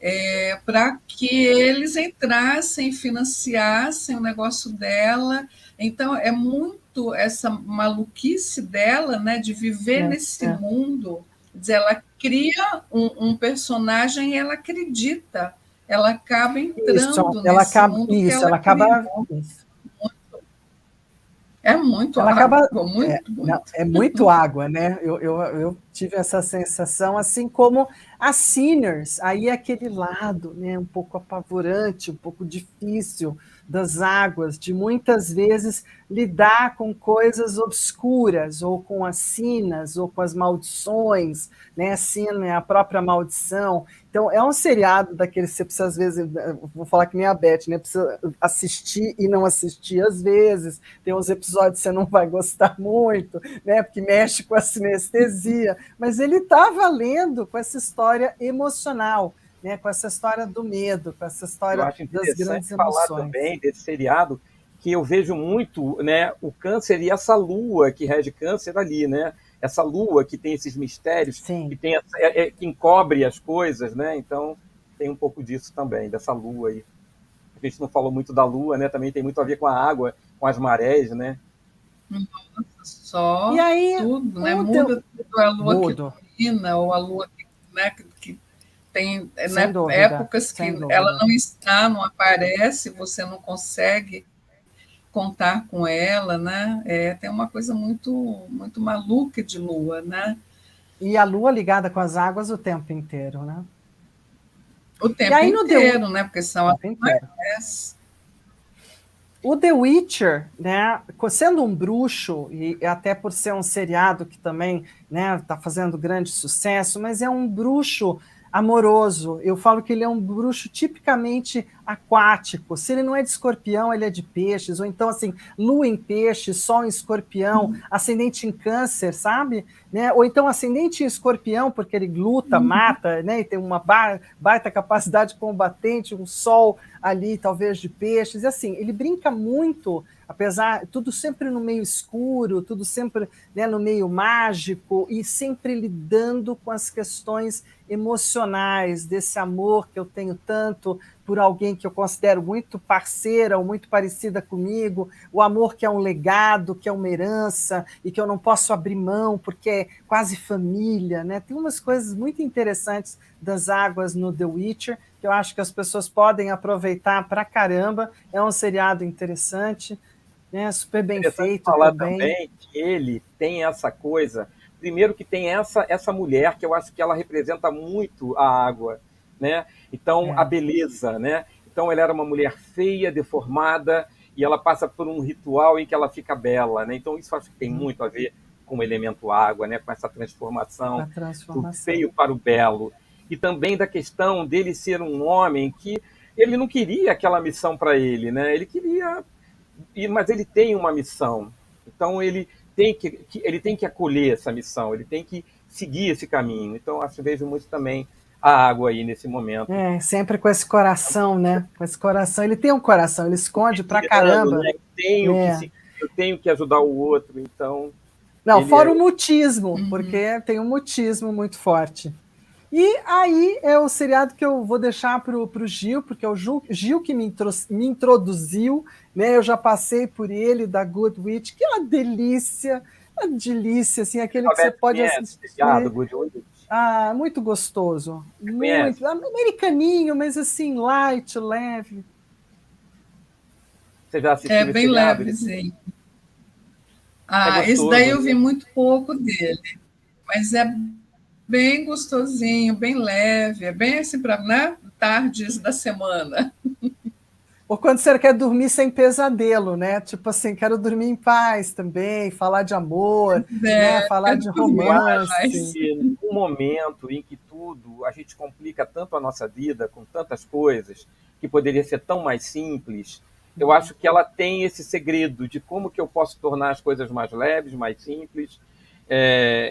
Isso. para que eles entrassem, financiassem o negócio dela. Então, é muito essa maluquice dela, né, de viver É, nesse é. mundo. Quer dizer, ela cria um personagem e ela acredita. Ela acaba entrando nesse mundo que Isso, ela ela acaba, criou. isso. É muito Ela água, acaba. muito, Não, muito. é muito água, né? Eu tive essa sensação, assim como a Sinners, aí é aquele lado, né, um pouco apavorante, um pouco difícil das águas, de muitas vezes lidar com coisas obscuras, ou com as sinas, ou com as maldições, né? A sina é a própria maldição. Então, é um seriado daqueles que você precisa, às vezes, vou falar que nem a Beth, né? Precisa assistir e não assistir às vezes. Tem uns episódios que você não vai gostar muito, né? Porque mexe com a sinestesia, mas ele estava lendo com essa história emocional, né? Com essa história do medo, com essa Eu história acho das interessante grandes falar emoções. também desse seriado, que eu vejo muito, né, o câncer e essa lua que rege câncer ali, né? Essa lua que tem esses mistérios, que Sim. tem que encobre as coisas, né? Então tem um pouco disso também, dessa lua aí. A gente não falou muito da lua, né? Também tem muito a ver com a água, com as marés, né? E Só aí, tudo, né? o deu... Muda tudo a lua que Mudo, domina, ou a lua que, né, que tem, sem né, dúvida, épocas sem que ela dúvida. não está, não aparece, você não consegue contar com ela, né? Tem uma coisa muito, muito maluca de lua, né? E a lua ligada com as águas o tempo inteiro, né? O E tempo aí no The, o inteiro, né? Porque são as tempo inteiro. marés. O The Witcher, né, sendo um bruxo, e até por ser um seriado que também está fazendo grande sucesso, mas é um bruxo amoroso. Eu falo que ele é um bruxo tipicamente aquático. Se ele não é de escorpião, ele é de peixes, ou então assim, lua em peixe, sol em escorpião, ascendente em câncer, sabe? Né? Ou então ascendente em escorpião, porque ele luta, mata, né? E tem uma baita capacidade combatente, um sol ali, talvez de peixes, e assim, ele brinca muito, apesar, tudo sempre no meio escuro, tudo sempre, né, no meio mágico, e sempre lidando com as questões emocionais, desse amor que eu tenho tanto por alguém que eu considero muito parceira ou muito parecida comigo, o amor que é um legado, que é uma herança, e que eu não posso abrir mão, porque é quase família, né? Tem umas coisas muito interessantes das águas no The Witcher, que eu acho que as pessoas podem aproveitar pra caramba. É um seriado interessante, né? Super bem Interessante feito falar também. também que ele tem essa coisa. Primeiro que tem essa mulher que eu acho que ela representa muito a água, né? Então a É. beleza, né? Então ela era uma mulher feia, deformada e ela passa por um ritual em que ela fica bela, né? Então isso eu acho que tem muito a ver com o elemento água, né? Com essa Com a transformação do transformação. feio para o belo e também da questão dele ser um homem que ele não queria aquela missão para ele, né? Ele queria mas ele tem uma missão. Então ele tem que acolher essa missão, ele tem que seguir esse caminho. Então acho que vejo muito também a água aí nesse momento. É, sempre com esse coração, né? Com esse coração. Ele tem um coração, ele esconde pra Tirano, caramba. né? É. Eu tenho que ajudar o outro, então Não, ele fora é o mutismo, Uhum. porque tem um mutismo muito forte. E aí é o seriado que eu vou deixar para o Gil, porque é o Gil que me introduziu, né? Eu já passei por ele, da Good Witch, que é uma delícia, assim, aquele que você Roberto pode conhece, seriado, assistir. Good Will. Ah, muito gostoso, Você conhece? muito. Americaninho, mas assim, light, leve. Você já É assistiu esse bem seriado? levezinho. É Esse daí gostoso, eu vi né? muito pouco dele, mas é bem gostosinho, bem leve, é bem assim para, né, tardes da semana. Ou quando você quer dormir sem pesadelo, né? Tipo assim, quero dormir em paz também, falar de amor, né? Falar Quero de dormir Eu em acho paz. romance. que no momento em que tudo, a gente complica tanto a nossa vida com tantas coisas, que poderia ser tão mais simples, eu acho que ela tem esse segredo de como que eu posso tornar as coisas mais leves, mais simples,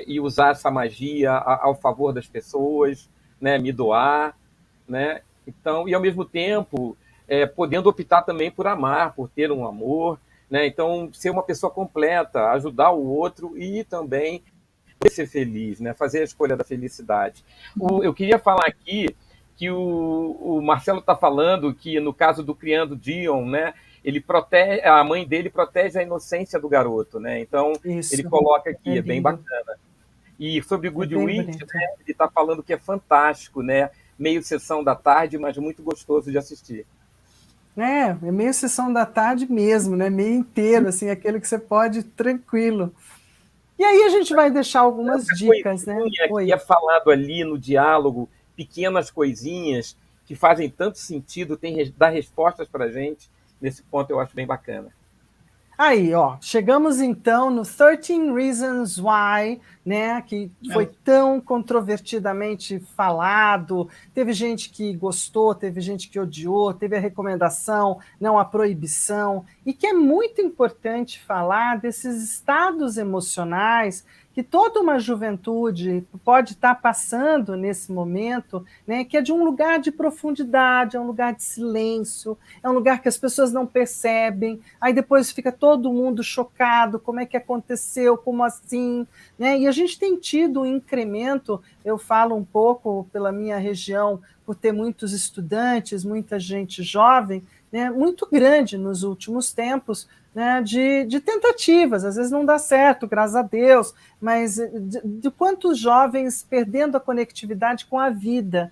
e usar essa magia ao favor das pessoas, né, me doar, né? Então, e ao mesmo tempo, podendo optar também por amar, por ter um amor, né? Então, ser uma pessoa completa, ajudar o outro e também ser feliz, né? Fazer a escolha da felicidade. Eu queria falar aqui que o Marcelo está falando que no caso do Criando Dion, né? Ele protege, a mãe dele protege a inocência do garoto, né? Então ele Isso, coloca é aqui, é bem lindo, bacana. E sobre é Good bem Witch, bonito. né? Ele está falando que é fantástico, né? Meio sessão da tarde, mas muito gostoso de assistir. É meio sessão da tarde mesmo, né? Meio inteiro, assim, aquele que você pode ir tranquilo. E aí a gente vai deixar algumas Tanta dicas, né? coisinha que Oi. é falado ali no diálogo, pequenas coisinhas que fazem tanto sentido, dá respostas para a gente. Nesse ponto eu acho bem bacana. Aí, ó, chegamos então no 13 Reasons Why, né, que foi tão controvertidamente falado. Teve gente que gostou, teve gente que odiou, teve a recomendação, não a proibição. e que é muito importante falar desses estados emocionais que toda uma juventude pode estar passando nesse momento, né, que é de um lugar de profundidade, é um lugar de silêncio, é um lugar que as pessoas não percebem, aí depois fica todo mundo chocado, como é que aconteceu, como assim, né? E a gente tem tido um incremento, eu falo um pouco pela minha região, por ter muitos estudantes, muita gente jovem, né, muito grande nos últimos tempos, né, de tentativas, às vezes não dá certo, graças a Deus, mas de quantos jovens perdendo a conectividade com a vida,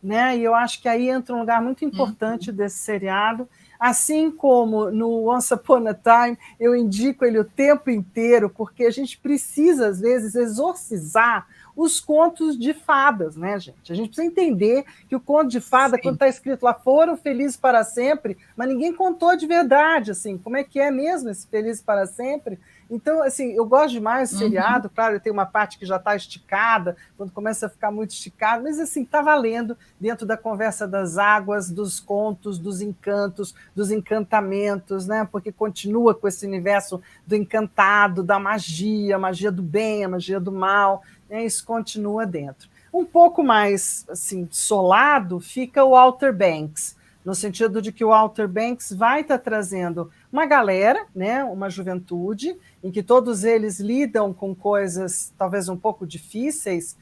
né? E eu acho que aí entra um lugar muito importante desse seriado, assim como no Once Upon a Time, eu indico ele o tempo inteiro, porque a gente precisa, às vezes, exorcizar os contos de fadas, né, gente? A gente precisa entender que o conto de fada, quando está escrito lá, foram felizes para sempre, mas ninguém contou de verdade, assim, como é que é mesmo esse feliz para sempre? Então, assim, eu gosto demais do seriado, claro, tem uma parte que já está esticada, quando começa a ficar muito esticado, mas, assim, está valendo dentro da conversa das águas, dos contos, dos encantos, dos encantamentos, né? Porque continua com esse universo do encantado, da magia, a magia do bem, a magia do mal, né? Isso continua dentro. Um pouco mais assim, solado fica o Outer Banks, no sentido de que o Outer Banks vai estar trazendo uma galera, né, uma juventude, em que todos eles lidam com coisas talvez um pouco difíceis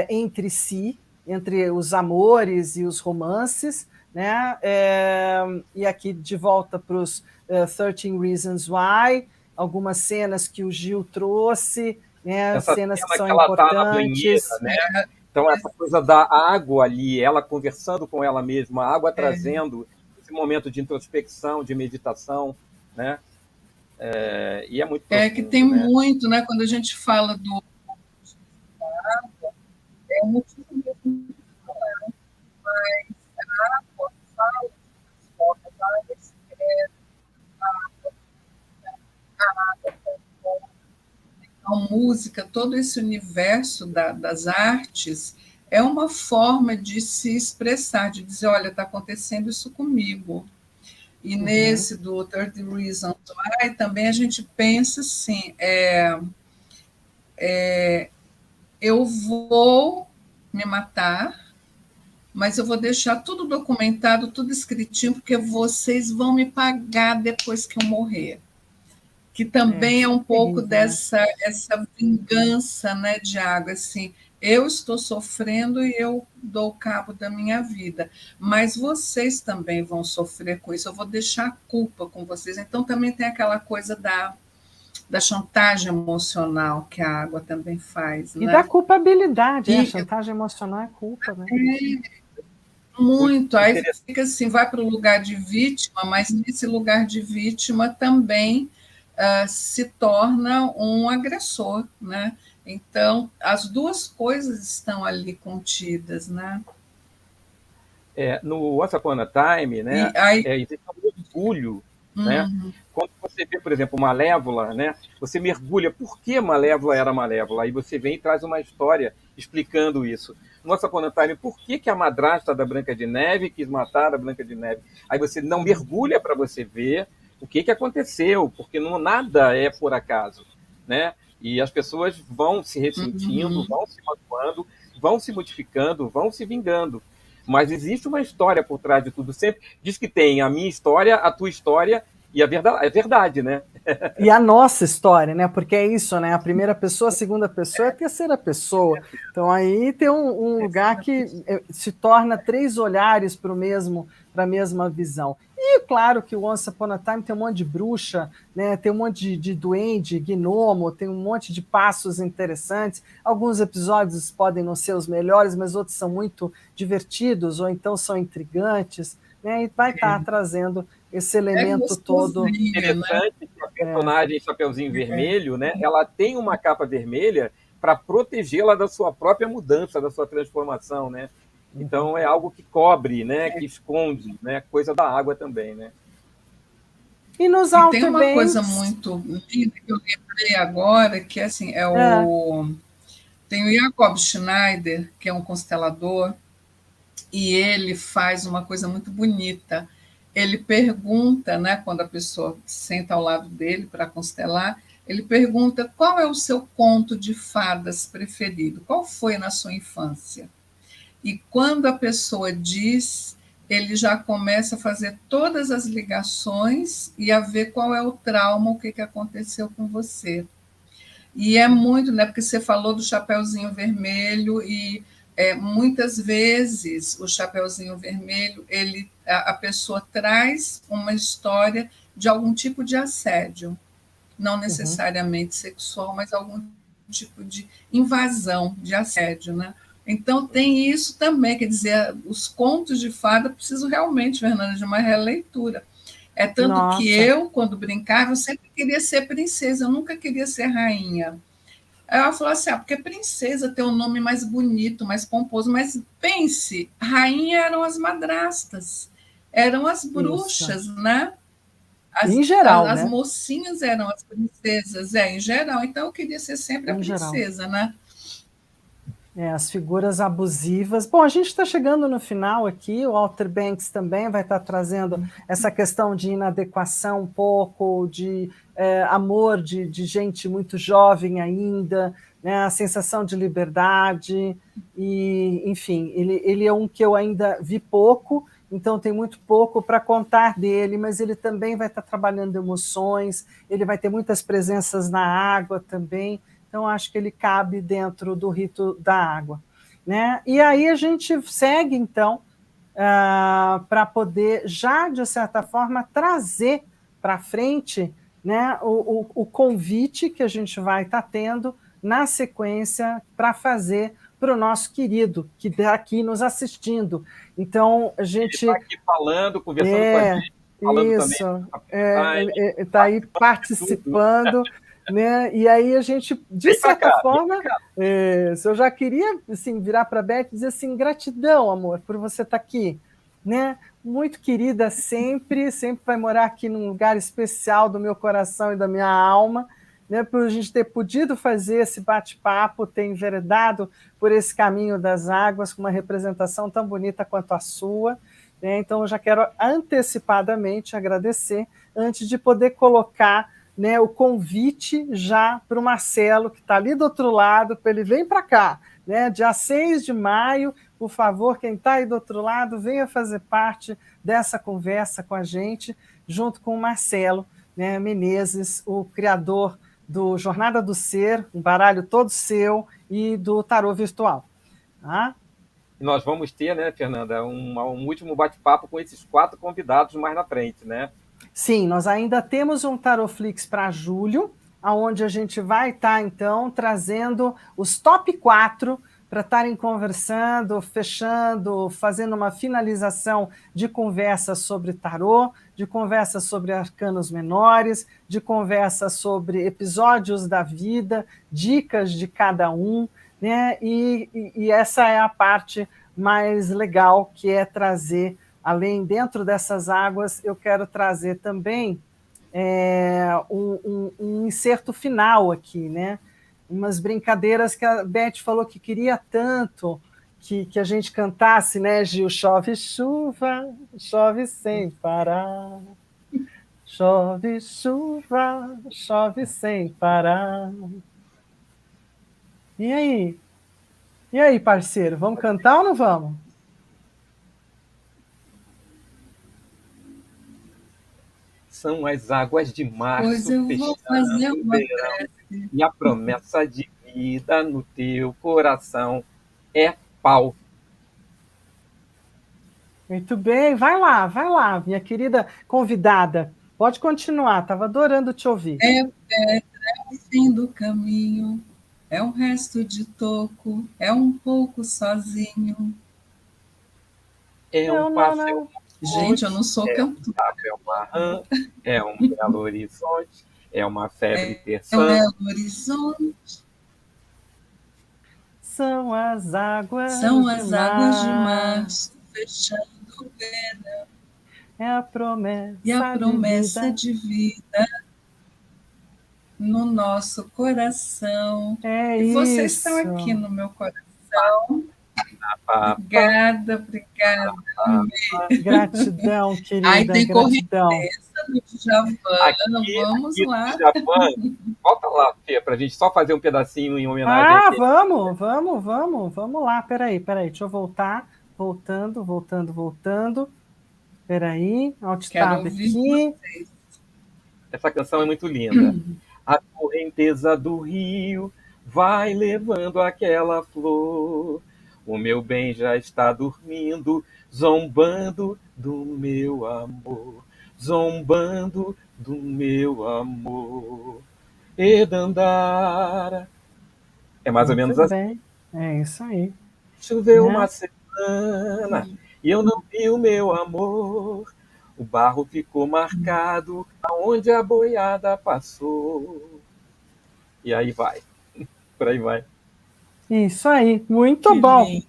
entre si, entre os amores e os romances, né? E aqui de volta para os 13 Reasons Why, algumas cenas que o Gil trouxe, né? Essa Cenas que cena são que ela está na banheira, importantes. né? Então, essa coisa da água ali, ela conversando com ela mesma, a água trazendo esse momento de introspecção, de meditação, né? E é muito profundo, que tem né? muito, né? Quando a gente fala do é um motivo mesmo, mas a água fala de formas várias, a música, todo esse universo das artes é uma forma de se expressar, de dizer, olha, está acontecendo isso comigo. E nesse do 30 Reasons Why também a gente pensa assim, eu vou me matar, mas eu vou deixar tudo documentado, tudo escritinho, porque vocês vão me pagar depois que eu morrer. Que também é um pouco terrível, né? essa vingança, né, de água, assim, eu estou sofrendo e eu dou cabo da minha vida, mas vocês também vão sofrer com isso, eu vou deixar a culpa com vocês. Então também tem aquela coisa da chantagem emocional que a água também faz, E da né? culpabilidade, a E chantagem emocional é culpa, né? muito, aí Interessante. fica assim, vai para o lugar de vítima, mas nesse lugar de vítima também se torna um agressor, né? Então, as duas coisas estão ali contidas, né? No Once Upon a Time, E né, aí, existe um orgulho, né? Quando você vê, por exemplo, Malévola, né, você mergulha por que Malévola era Malévola, aí você vem e traz uma história explicando isso. No Once Upon a Time, por que a madrasta da Branca de Neve quis matar a Branca de Neve? Aí você não mergulha para você ver o que aconteceu, porque não, nada é por acaso, né? E as pessoas vão se ressentindo, vão se magoando, vão se modificando, vão se vingando. Mas existe uma história por trás de tudo. Sempre diz que tem a minha história, a tua história e a verdade, é verdade, né? E a nossa história, né? Porque é isso, né? A primeira pessoa, a segunda pessoa e a terceira pessoa. Então aí tem um lugar que se torna três olhares para a mesma visão. E claro que o Once Upon a Time tem um monte de bruxa, né? Tem um monte de duende, gnomo, tem um monte de passos interessantes. Alguns episódios podem não ser os melhores, mas outros são muito divertidos ou então são intrigantes, né? E vai estar trazendo esse elemento todo. né? Interessante que a personagem Chapeuzinho Vermelho, né? Ela tem uma capa vermelha para protegê-la da sua própria mudança, da sua transformação, né? Então é algo que cobre, né? Que esconde, né? Coisa da água também, né? E nos E tem Outer uma coisa Banks. muito linda que eu lembrei agora, que assim, tem o Jacob Schneider, que é um constelador, e ele faz uma coisa muito bonita. ele pergunta, né, quando a pessoa senta ao lado dele para constelar, ele pergunta qual é o seu conto de fadas preferido, qual foi na sua infância? E quando a pessoa diz, ele já começa a fazer todas as ligações e a ver qual é o trauma, o que aconteceu com você. E é muito, né? Porque você falou do Chapeuzinho Vermelho e muitas vezes o Chapeuzinho Vermelho, a pessoa traz uma história de algum tipo de assédio, não necessariamente sexual, mas algum tipo de invasão, de assédio, né? Então tem isso também, quer dizer, os contos de fada preciso realmente, Fernanda, de uma releitura. É tanto que eu, quando brincava, eu sempre queria ser princesa, eu nunca queria ser rainha. Aí ela falou assim: porque princesa tem um nome mais bonito, mais pomposo, mas pense, rainha eram as madrastas, eram as bruxas, né? Em geral, as né? mocinhas eram as princesas, em geral. Então eu queria ser sempre a princesa, né? As figuras abusivas. Bom, a gente está chegando no final aqui, o Walter Banks também vai estar trazendo essa questão de inadequação um pouco, de amor de gente muito jovem ainda, né, a sensação de liberdade, e, enfim, ele é um que eu ainda vi pouco, então tem muito pouco para contar dele, mas ele também vai estar trabalhando emoções, ele vai ter muitas presenças na água também, então acho que ele cabe dentro do rito da água. Né? E aí a gente segue, então, para poder, já, de certa forma, trazer para frente, né, o convite que a gente vai estar tendo na sequência para fazer para o nosso querido, que está aqui nos assistindo. Então, a gente... Ele está aqui falando, conversando com a gente, falando isso, também. Está aí participando, né? E aí a gente, de certa forma, eu já queria assim, virar para a Beth e dizer assim, gratidão, amor, por você estar aqui, né? Muito querida sempre vai morar aqui num lugar especial do meu coração e da minha alma, né? Por a gente ter podido fazer esse bate-papo, ter enveredado por esse caminho das águas com uma representação tão bonita quanto a sua. Então, eu já quero antecipadamente agradecer, antes de poder colocar, né, o convite já para o Marcelo, que está ali do outro lado, para ele vir para cá. Né, dia 6 de maio, por favor, quem está aí do outro lado, venha fazer parte dessa conversa com a gente, junto com o Marcelo, né, Menezes, o criador do Jornada do Ser, um baralho todo seu, e do Tarô Virtual. Tá? E nós vamos ter, né, Fernanda, um último bate-papo com esses 4 convidados mais na frente, né? Sim, nós ainda temos um Taroflix para julho, onde a gente vai estar, então, trazendo os top 4 para estarem conversando, fechando, fazendo uma finalização de conversa sobre tarô, de conversa sobre arcanos menores, de conversa sobre episódios da vida, dicas de cada um, né? E essa é a parte mais legal, que é trazer, além, dentro dessas águas, eu quero trazer também um inserto final aqui, né? Umas brincadeiras que a Beth falou que queria tanto que a gente cantasse, né, Gil? Chove chuva, chove sem parar. Chove chuva, chove sem parar. E aí? E aí, parceiro, vamos cantar ou não vamos? São as águas de março, pois eu vou fazer uma prece. E a promessa de vida no teu coração é pau. Muito bem, vai lá, minha querida convidada. Pode continuar, estava adorando te ouvir. É pedra, é o fim do caminho, é um resto de toco, é um pouco sozinho. É um passeio. Gente, eu não sou cantora. É uma rã, é um belo horizonte, é uma febre terçã. É um belo horizonte. São as águas de março, fechando o verão. É a promessa, e a promessa de vida no nosso coração. É e vocês isso. estão aqui no meu coração. Obrigada, obrigada. Gratidão, Aí querida, tem gratidão. correnteza no Djavan, vamos aqui lá. no Japão, volta lá, Fê, para a gente só fazer um pedacinho em homenagem aqui. Vamos lá, peraí, deixa eu voltar, voltando, peraí, alt tab aqui. Essa canção é muito linda. A correnteza do rio vai levando aquela flor. O meu bem já está dormindo, zombando do meu amor. Zombando do meu amor. E Dandara. É mais ou menos assim. Bem. É isso aí. Choveu uma semana e eu não vi o meu amor. O barro ficou marcado aonde a boiada passou. E aí vai. Por aí vai. Isso aí, muito Que bom. lindo.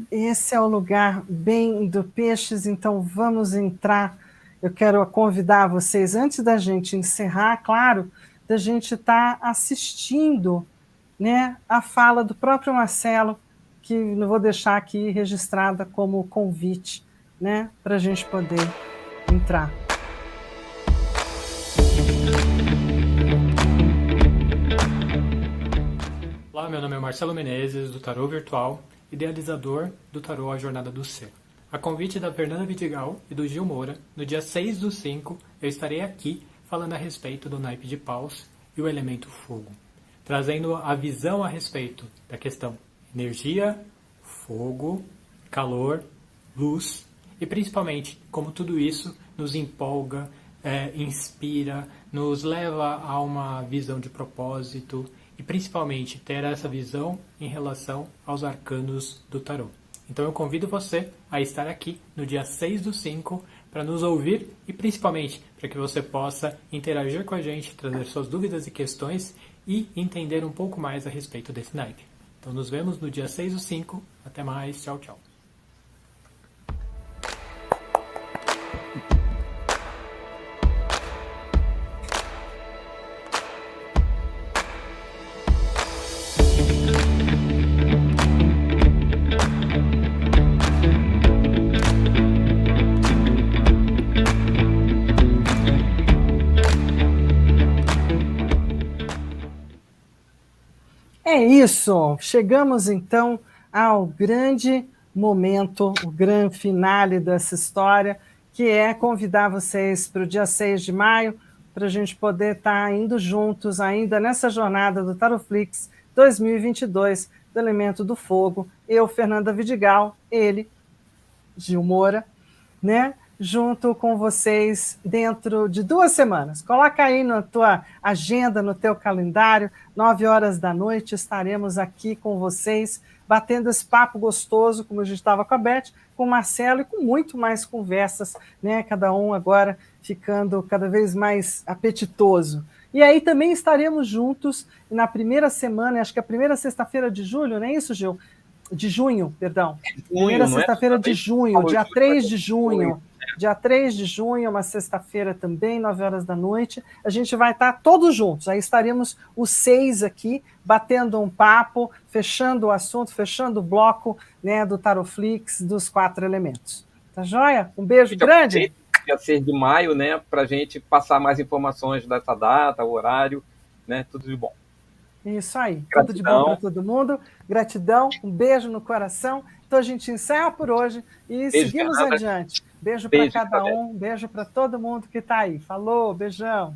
Esse é o lugar bem do Peixes, então vamos entrar. Eu quero convidar vocês, antes da gente encerrar, claro, da gente estar assistindo, né, a fala do próprio Marcelo, que não vou deixar aqui registrada como convite, né, para a gente poder entrar. Olá, meu nome é Marcelo Menezes, do Tarô Virtual, idealizador do Tarô A Jornada do Ser. A convite da Fernanda Vidigal e do Gil Moura, no dia 6/5, eu estarei aqui falando a respeito do naipe de paus e o elemento fogo, trazendo a visão a respeito da questão energia, fogo, calor, luz e principalmente como tudo isso nos empolga, inspira, nos leva a uma visão de propósito e principalmente ter essa visão em relação aos arcanos do tarô. Então eu convido você a estar aqui no dia 6/5 para nos ouvir e principalmente para que você possa interagir com a gente, trazer suas dúvidas e questões e entender um pouco mais a respeito desse naipe. Então nos vemos no dia 6/5. Até mais. Tchau, tchau. É isso, chegamos então ao grande momento, o grande finale dessa história, que é convidar vocês para o dia 6 de maio, para a gente poder estar indo juntos ainda nessa jornada do Taroflix 2022, do Elemento do Fogo. Eu, Fernanda Vidigal, ele, Gil Moura, né? Junto com vocês dentro de 2 semanas. Coloca aí na tua agenda, no teu calendário, 9h estaremos aqui com vocês, batendo esse papo gostoso, como a gente estava com a Beth, com o Marcelo e com muito mais conversas, né? Cada um agora ficando cada vez mais apetitoso. E aí também estaremos juntos na primeira semana, acho que a primeira sexta-feira de julho, não é isso, Gil? De junho, perdão. Primeira sexta-feira de junho, dia 3 de junho. Dia 3 de junho, uma sexta-feira também, 9h. A gente vai estar todos juntos. Aí estaremos os 6 aqui, batendo um papo, fechando o assunto, fechando o bloco, né, do Taroflix, dos 4 elementos. Tá joia? Um beijo grande. Dia 6 de maio, né, para a gente passar mais informações dessa data, o horário, né, tudo de bom. Isso aí, Gratidão. tudo de bom para todo mundo, gratidão, um beijo no coração. Então a gente encerra por hoje e Beijo, seguimos Fernanda. adiante. Beijo para cada um, beijo para todo mundo que está aí. Falou, beijão.